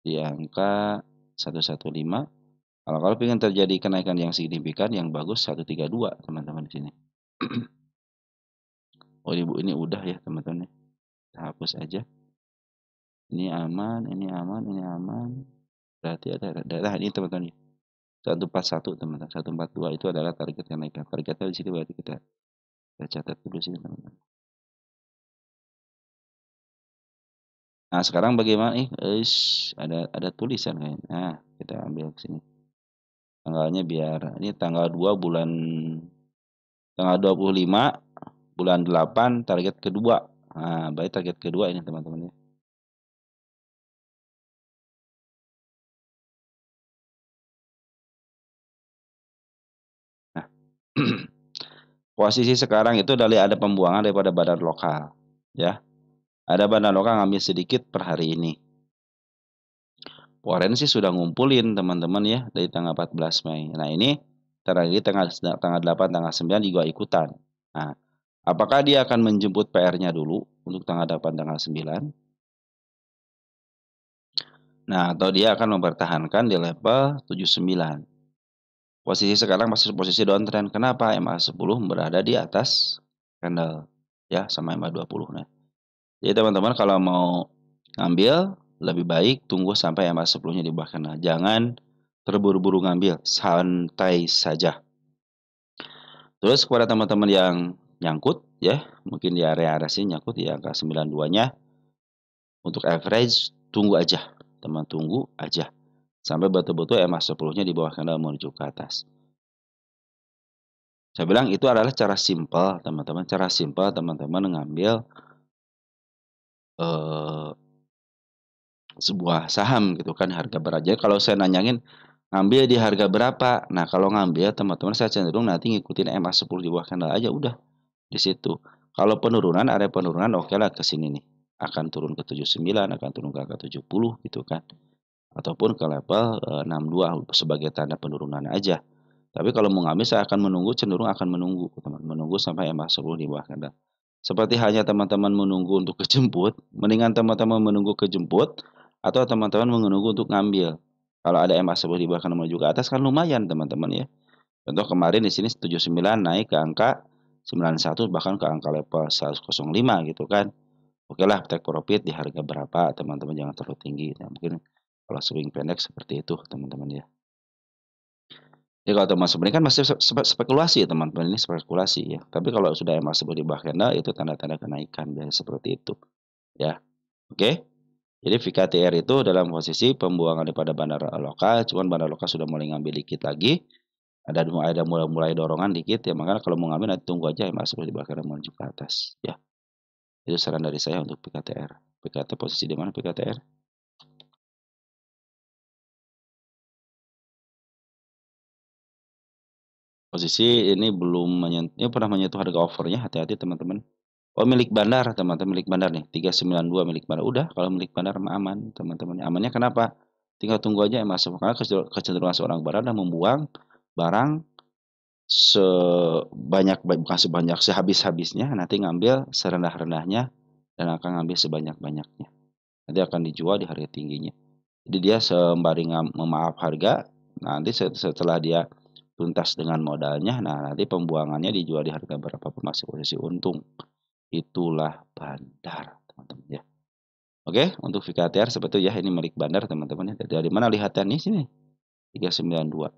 A: Di angka 115. Kalau ingin terjadi kenaikan yang signifikan, yang bagus 132, teman-teman di sini. Oh, Ibu ini udah ya, teman-teman. Kita hapus aja. Ini aman, ini aman, ini aman. Berarti ada daerah ini, teman-teman. 141, teman-teman. 142 itu adalah target kenaikan. Targetnya di sini berarti kita catat dulu sini, teman-teman. Nah, sekarang bagaimana? Ada tulisan kayaknya. Nah, kita ambil ke sini. Tanggalnya biar ini tanggal 2 bulan tanggal 25 bulan 8 target kedua. Nah, berarti target kedua ini teman-teman ya. Nah, posisi sekarang itu ada pembuangan daripada badan lokal, ya. Ada badan lokal ngambil sedikit per hari ini. Foreign sih sudah ngumpulin teman-teman ya dari tanggal 14 Mei. Nah, ini terakhir tanggal 8, tanggal 9 juga ikutan. Nah, apakah dia akan menjemput PR-nya dulu untuk tanggal 8, tanggal 9? Nah, atau dia akan mempertahankan di level 79. Posisi sekarang masih posisi downtrend. Kenapa? MA10 berada di atas candle ya sama MA20. Nah, jadi teman-teman kalau mau ngambil lebih baik tunggu sampai MA10-nya di bawah candle. Jangan terburu-buru ngambil, santai saja. Terus kepada teman-teman yang nyangkut ya, mungkin di area sini nyangkut di angka 92-nya. Untuk average tunggu aja, teman tunggu aja sampai betul-betul MA10-nya di bawah candle menuju ke atas. Saya bilang itu adalah cara simpel, teman-teman. Cara simpel teman-teman ngambil sebuah saham gitu kan harga berapa. Jadi kalau saya nanyain ngambil di harga berapa. Nah, kalau ngambil teman-teman saya cenderung nanti ngikutin MA10 di bawah candle aja udah di situ. Kalau penurunan ada penurunan oke lah ke sini nih. Akan turun ke 79, akan turun ke angka 70 gitu kan. Ataupun ke level 62 sebagai tanda penurunan aja. Tapi kalau mau ngambil saya akan menunggu, cenderung akan menunggu, teman. Menunggu sampai MA10 di bawah candle. Seperti hanya teman-teman menunggu untuk kejemput, mendingan teman-teman menunggu kejemput atau teman-teman menunggu untuk ngambil. Kalau ada MA10 di bawah candle menuju ke atas kan lumayan, teman-teman ya. Contoh kemarin di sini 79 naik ke angka 91 bahkan ke angka level 105 gitu kan. Oke lah take profit di harga berapa, teman-teman jangan terlalu tinggi. Nah, mungkin kalau swing pendek seperti itu, teman-teman ya. Jadi kalau teman sebenarnya kan masih spekulasi ya teman-teman, ini spekulasi ya. Tapi kalau sudah masuk di bawah candle itu tanda-tanda kenaikan biasa seperti itu ya. Oke. Jadi VKTR itu dalam posisi pembuangan daripada bandar lokal, cuman bandar lokal sudah mulai ngambil dikit lagi. Ada mulai dorongan dikit ya, makanya kalau mau ngambil nanti tunggu aja MA 10 dibakar menuju ke atas ya. Itu saran dari saya untuk PKTR. PKT posisi di mana PKTR? Posisi ini belum ini pernah menyentuh harga offernya, hati-hati teman-teman. Oh, milik bandar, teman-teman, milik bandar nih, 392 milik bandar. Udah, kalau milik bandar mah aman, teman-teman. Amannya kenapa? Tinggal tunggu aja masuk. Karena kecenderungan seorang bandar adalah membuang barang bukan sebanyak, sehabis-habisnya, nanti ngambil serendah-rendahnya dan akan ngambil sebanyak-banyaknya. Nanti akan dijual di harga tingginya. Jadi dia sembari memaaf harga, nanti setelah dia tuntas dengan modalnya, nah nanti pembuangannya dijual di harga berapapun masih posisi untung. Itulah bandar, teman-teman ya. Oke, untuk VKTR seperti itu ya, ini milik bandar teman-teman ya. Dari mana lihatnya nih sini? 392.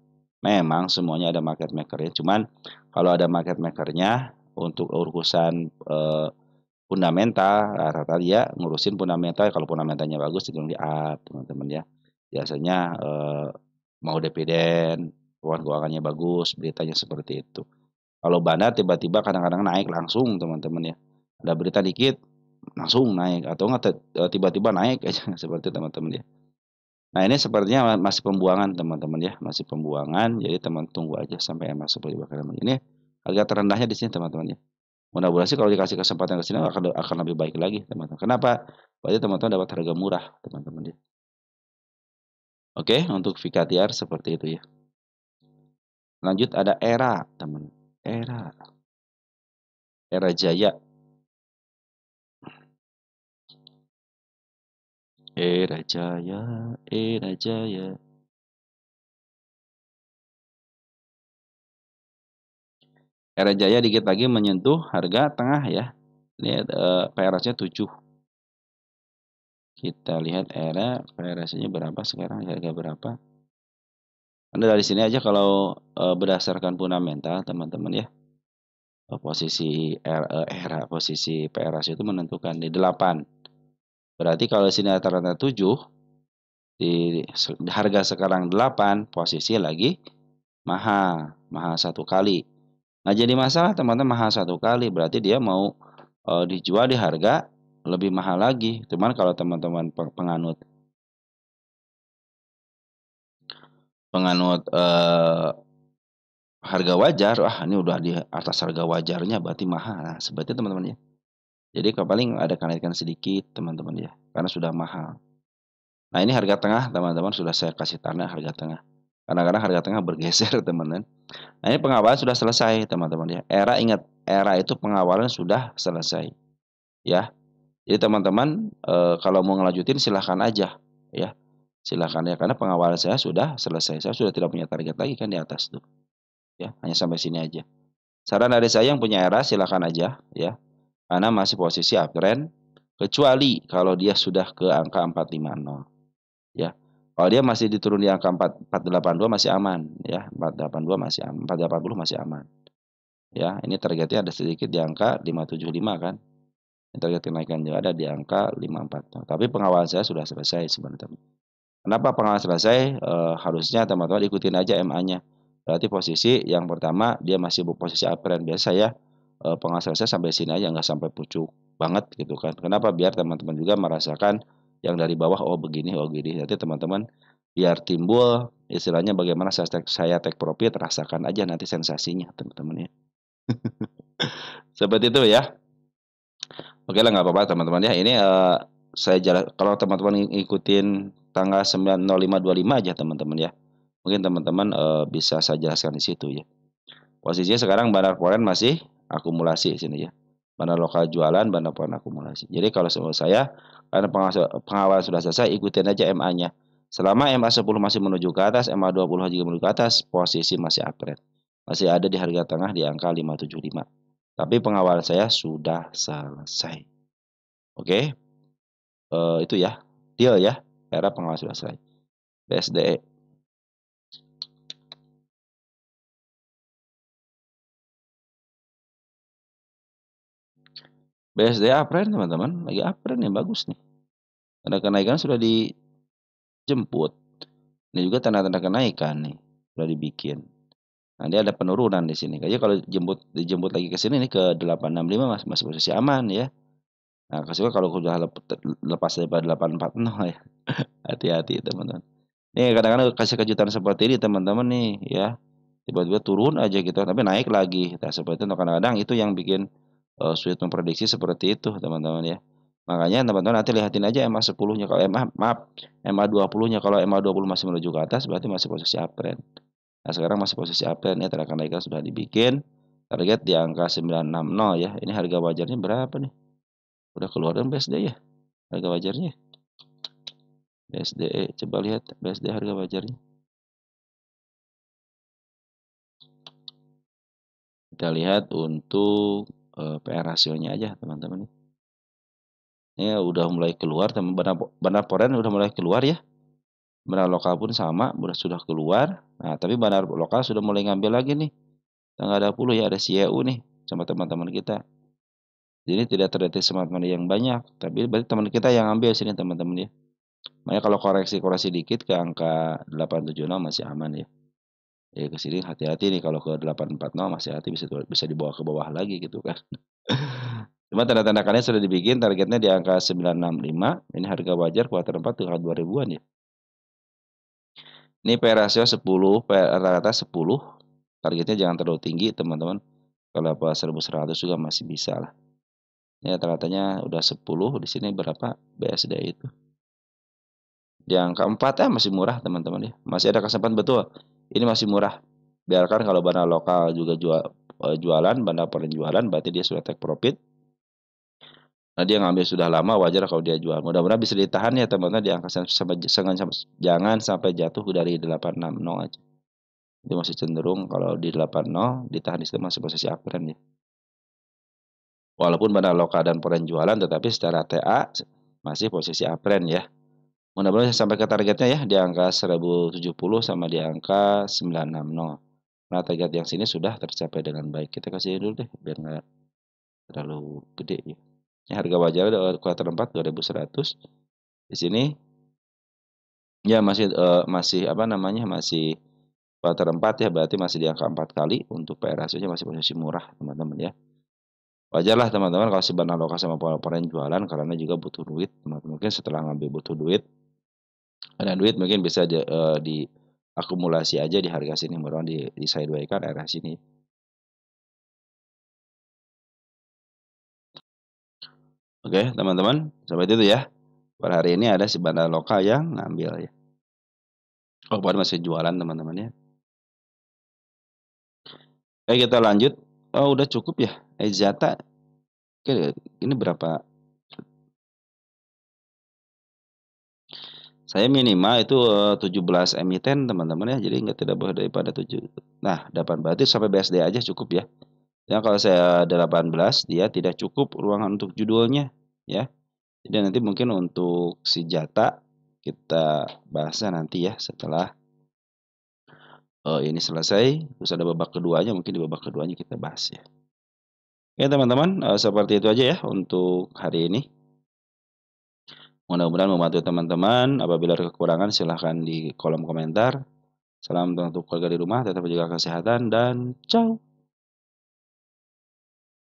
A: Memang semuanya ada market makernya, cuman kalau ada market makernya untuk urusan fundamental, rata-rata dia ngurusin fundamental. Kalau fundamentalnya bagus itu di up, teman-teman ya. Biasanya mau dividen, keuangannya bagus, beritanya seperti itu. Kalau bandar tiba-tiba kadang-kadang naik langsung, teman-teman ya. Ada berita dikit langsung naik atau enggak tiba-tiba naik aja seperti itu, teman-teman ya. Nah, ini sepertinya masih pembuangan, teman-teman ya, masih pembuangan. Jadi teman tunggu aja sampai emas 10 dibakar. Ini harga terendahnya di sini, teman-teman ya. Mudah-mudahan sih kalau dikasih kesempatan ke sini akan lebih baik lagi, teman-teman. Kenapa? Berarti teman-teman dapat harga murah, teman-teman ya. Oke, untuk VKTR seperti itu ya. Lanjut ada Era, teman. Era Jaya. Era Jaya, Era Jaya. Era Jaya dikit lagi menyentuh harga tengah ya. Lihat PRS-nya 7. Kita lihat Era PRS-nya berapa sekarang, harga berapa. Anda dari sini aja kalau berdasarkan fundamental, teman-teman ya. Posisi PRS itu menentukan di 8. Berarti kalau sini rata-rata 7, di harga sekarang 8, posisi lagi mahal satu kali. Nah, jadi masalah teman-teman, mahal satu kali berarti dia mau dijual di harga lebih mahal lagi. Cuman kalau teman-teman penganut harga wajar, wah ini udah di atas harga wajarnya berarti mahal. Nah, seperti itu teman-teman ya. Jadi paling ada kenaikan sedikit teman-teman ya, karena sudah mahal. Nah, ini harga tengah teman-teman, sudah saya kasih tanda harga tengah. Kadang-kadang harga tengah bergeser teman-teman. Nah, ini pengawalan sudah selesai teman-teman ya. Ingat, era itu pengawalan sudah selesai ya. Jadi teman-teman kalau mau ngelanjutin silahkan aja ya. Silahkan ya, karena pengawalan saya sudah selesai. Saya sudah tidak punya target lagi kan di atas tuh. Ya, hanya sampai sini aja. Saran dari saya yang punya era silahkan aja ya. Karena masih posisi uptrend, kecuali kalau dia sudah ke angka 450 ya. Kalau dia masih diturun di angka 482 masih aman ya, 482 masih aman, 480 masih aman. Ya, ini targetnya ada sedikit di angka 575 kan. Target kenaikan juga ada di angka 54. Tapi pengawalan saya sudah selesai sebenarnya. Kenapa pengawalan selesai? Harusnya teman-teman ikutin aja MA-nya. Berarti posisi yang pertama dia masih posisi uptrend. Biasa ya pengawasan selesai sampai sini aja, nggak sampai pucuk banget gitu kan. Kenapa? Biar teman-teman juga merasakan yang dari bawah, oh begini, oh gini. Nanti teman-teman biar timbul istilahnya bagaimana saya take profit, rasakan aja nanti sensasinya teman-teman ya. Seperti itu ya. Oke lah, nggak apa-apa teman-teman ya. Ini kalau teman-teman ngikutin tanggal 9.05.25 aja teman-teman ya. Mungkin teman-teman bisa saya jelaskan di situ ya. Posisinya sekarang bandar foreign masih akumulasi di sini ya. Bandar lokal jualan, bandar foreign akumulasi. Jadi kalau menurut saya, karena pengawalan sudah selesai, ikutin aja MA-nya. Selama MA 10 masih menuju ke atas, MA 20 juga menuju ke atas, posisi masih uptrend. Masih ada di harga tengah di angka 575. Tapi pengawalan saya sudah selesai. Oke, itu ya, deal ya, era pengawalan sudah selesai. BSDE. BSDE uptrend teman-teman, lagi uptrend yang bagus nih. Tanda kenaikan sudah dijemput. Ini juga tanda-tanda kenaikan nih, sudah dibikin. Nah, dia ada penurunan di sini. Kayaknya kalau dijemput lagi ke sini nih ke 865 masih posisi aman ya. Nah, kecuali kalau udah lepas daripada 840 ya. Hati-hati teman-teman. Nih kadang-kadang kasih kejutan seperti ini teman-teman nih ya. Tiba-tiba turun aja gitu tapi naik lagi. Nah, seperti itu kadang-kadang itu yang bikin sulit memprediksi seperti itu teman-teman ya. Makanya teman-teman nanti lihatin aja MA10-nya kalau maaf MA20-nya kalau MA20 masih menuju ke atas berarti masih posisi uptrend. Nah, sekarang masih posisi uptrend ya, tanda kenaikan sudah dibikin. Target di angka 960 ya. Ini harga wajarnya berapa nih? Udah keluar kan BSD ya? Harga wajarnya. BSDE coba lihat BSD harga wajarnya. Kita lihat untuk PR rasionya aja teman-teman. Ini udah mulai keluar teman benar poren udah mulai keluar ya. Benar lokal pun sama, sudah keluar. Nah, tapi benar lokal sudah mulai ngambil lagi nih. Tanggal 20 ya ada CEU nih sama teman-teman kita. Jadi tidak terdeteksi smart money yang banyak, tapi berarti teman kita yang ambil sini teman-teman ya. Makanya kalau koreksi dikit ke angka 870 masih aman ya. Ya ke sini hati-hati nih kalau ke 840 masih hati bisa dibawa ke bawah lagi gitu kan. Cuma tanda-tanda kalian sudah dibikin targetnya di angka 965. Ini harga wajar kuartal 4 ke 2000-an ya. Ini P rasio 10, P rata-rata 10. Targetnya jangan terlalu tinggi teman-teman. Kalau apa 1100 juga masih bisa lah. Ya rata-ratanya udah 10, di sini berapa BSD itu? Di angka 4 ya masih murah teman-teman ya. Masih ada kesempatan betul. Ini masih murah. Biarkan kalau bandar lokal juga jualan, bandar penjualan berarti dia sudah take profit. Nah, dia ngambil sudah lama wajar kalau dia jual. Mudah-mudahan bisa ditahan ya teman-teman di angka sampai jangan sampai jatuh dari 860 aja. Dia masih cenderung kalau di 80 ditahan di situ masih posisi uptrend ya. Walaupun bandar lokal dan foreign jualan tetapi secara TA masih posisi uptrend ya. Mudah-mudahan sampai ke targetnya ya di angka 1070 sama di angka 960. Nah, target yang sini sudah tercapai dengan baik. Kita kasih dulu deh biar nggak terlalu gede ya. Ini harga wajar kuartal 4 2100. Di sini ya masih apa namanya? Masih kuartal 4 ya berarti masih di angka 4 kali untuk PR rasionya masih posisi murah teman-teman ya. Wajarlah teman-teman kalau si bandar lokal sama foreign jualan karena juga butuh duit. Mungkin setelah ngambil butuh duit ada duit mungkin bisa diakumulasi aja di harga sini mudah di sideways kan arah sini. Oke, teman-teman, sampai itu ya. Per hari ini ada si bandar lokal yang ngambil ya. Oh, bukan masih jualan teman-teman ya. Oke, kita lanjut. Oh, udah cukup ya. Zata, oke, ini berapa? Saya minimal itu 17 emiten teman-teman ya. Jadi nggak tidak boleh daripada 7. Nah, 8 berarti sampai BSD aja cukup ya. Ya kalau saya 18 dia tidak cukup ruangan untuk judulnya ya. Jadi nanti mungkin untuk si Jata kita bahasnya nanti ya setelah ini selesai. Terus ada babak keduanya mungkin di babak keduanya kita bahas ya. Oke teman-teman, seperti itu aja ya untuk hari ini. Mudah-mudahan membantu teman-teman. Apabila ada kekurangan silahkan di kolom komentar. Salam untuk keluarga di rumah, tetap jaga kesehatan dan ciao.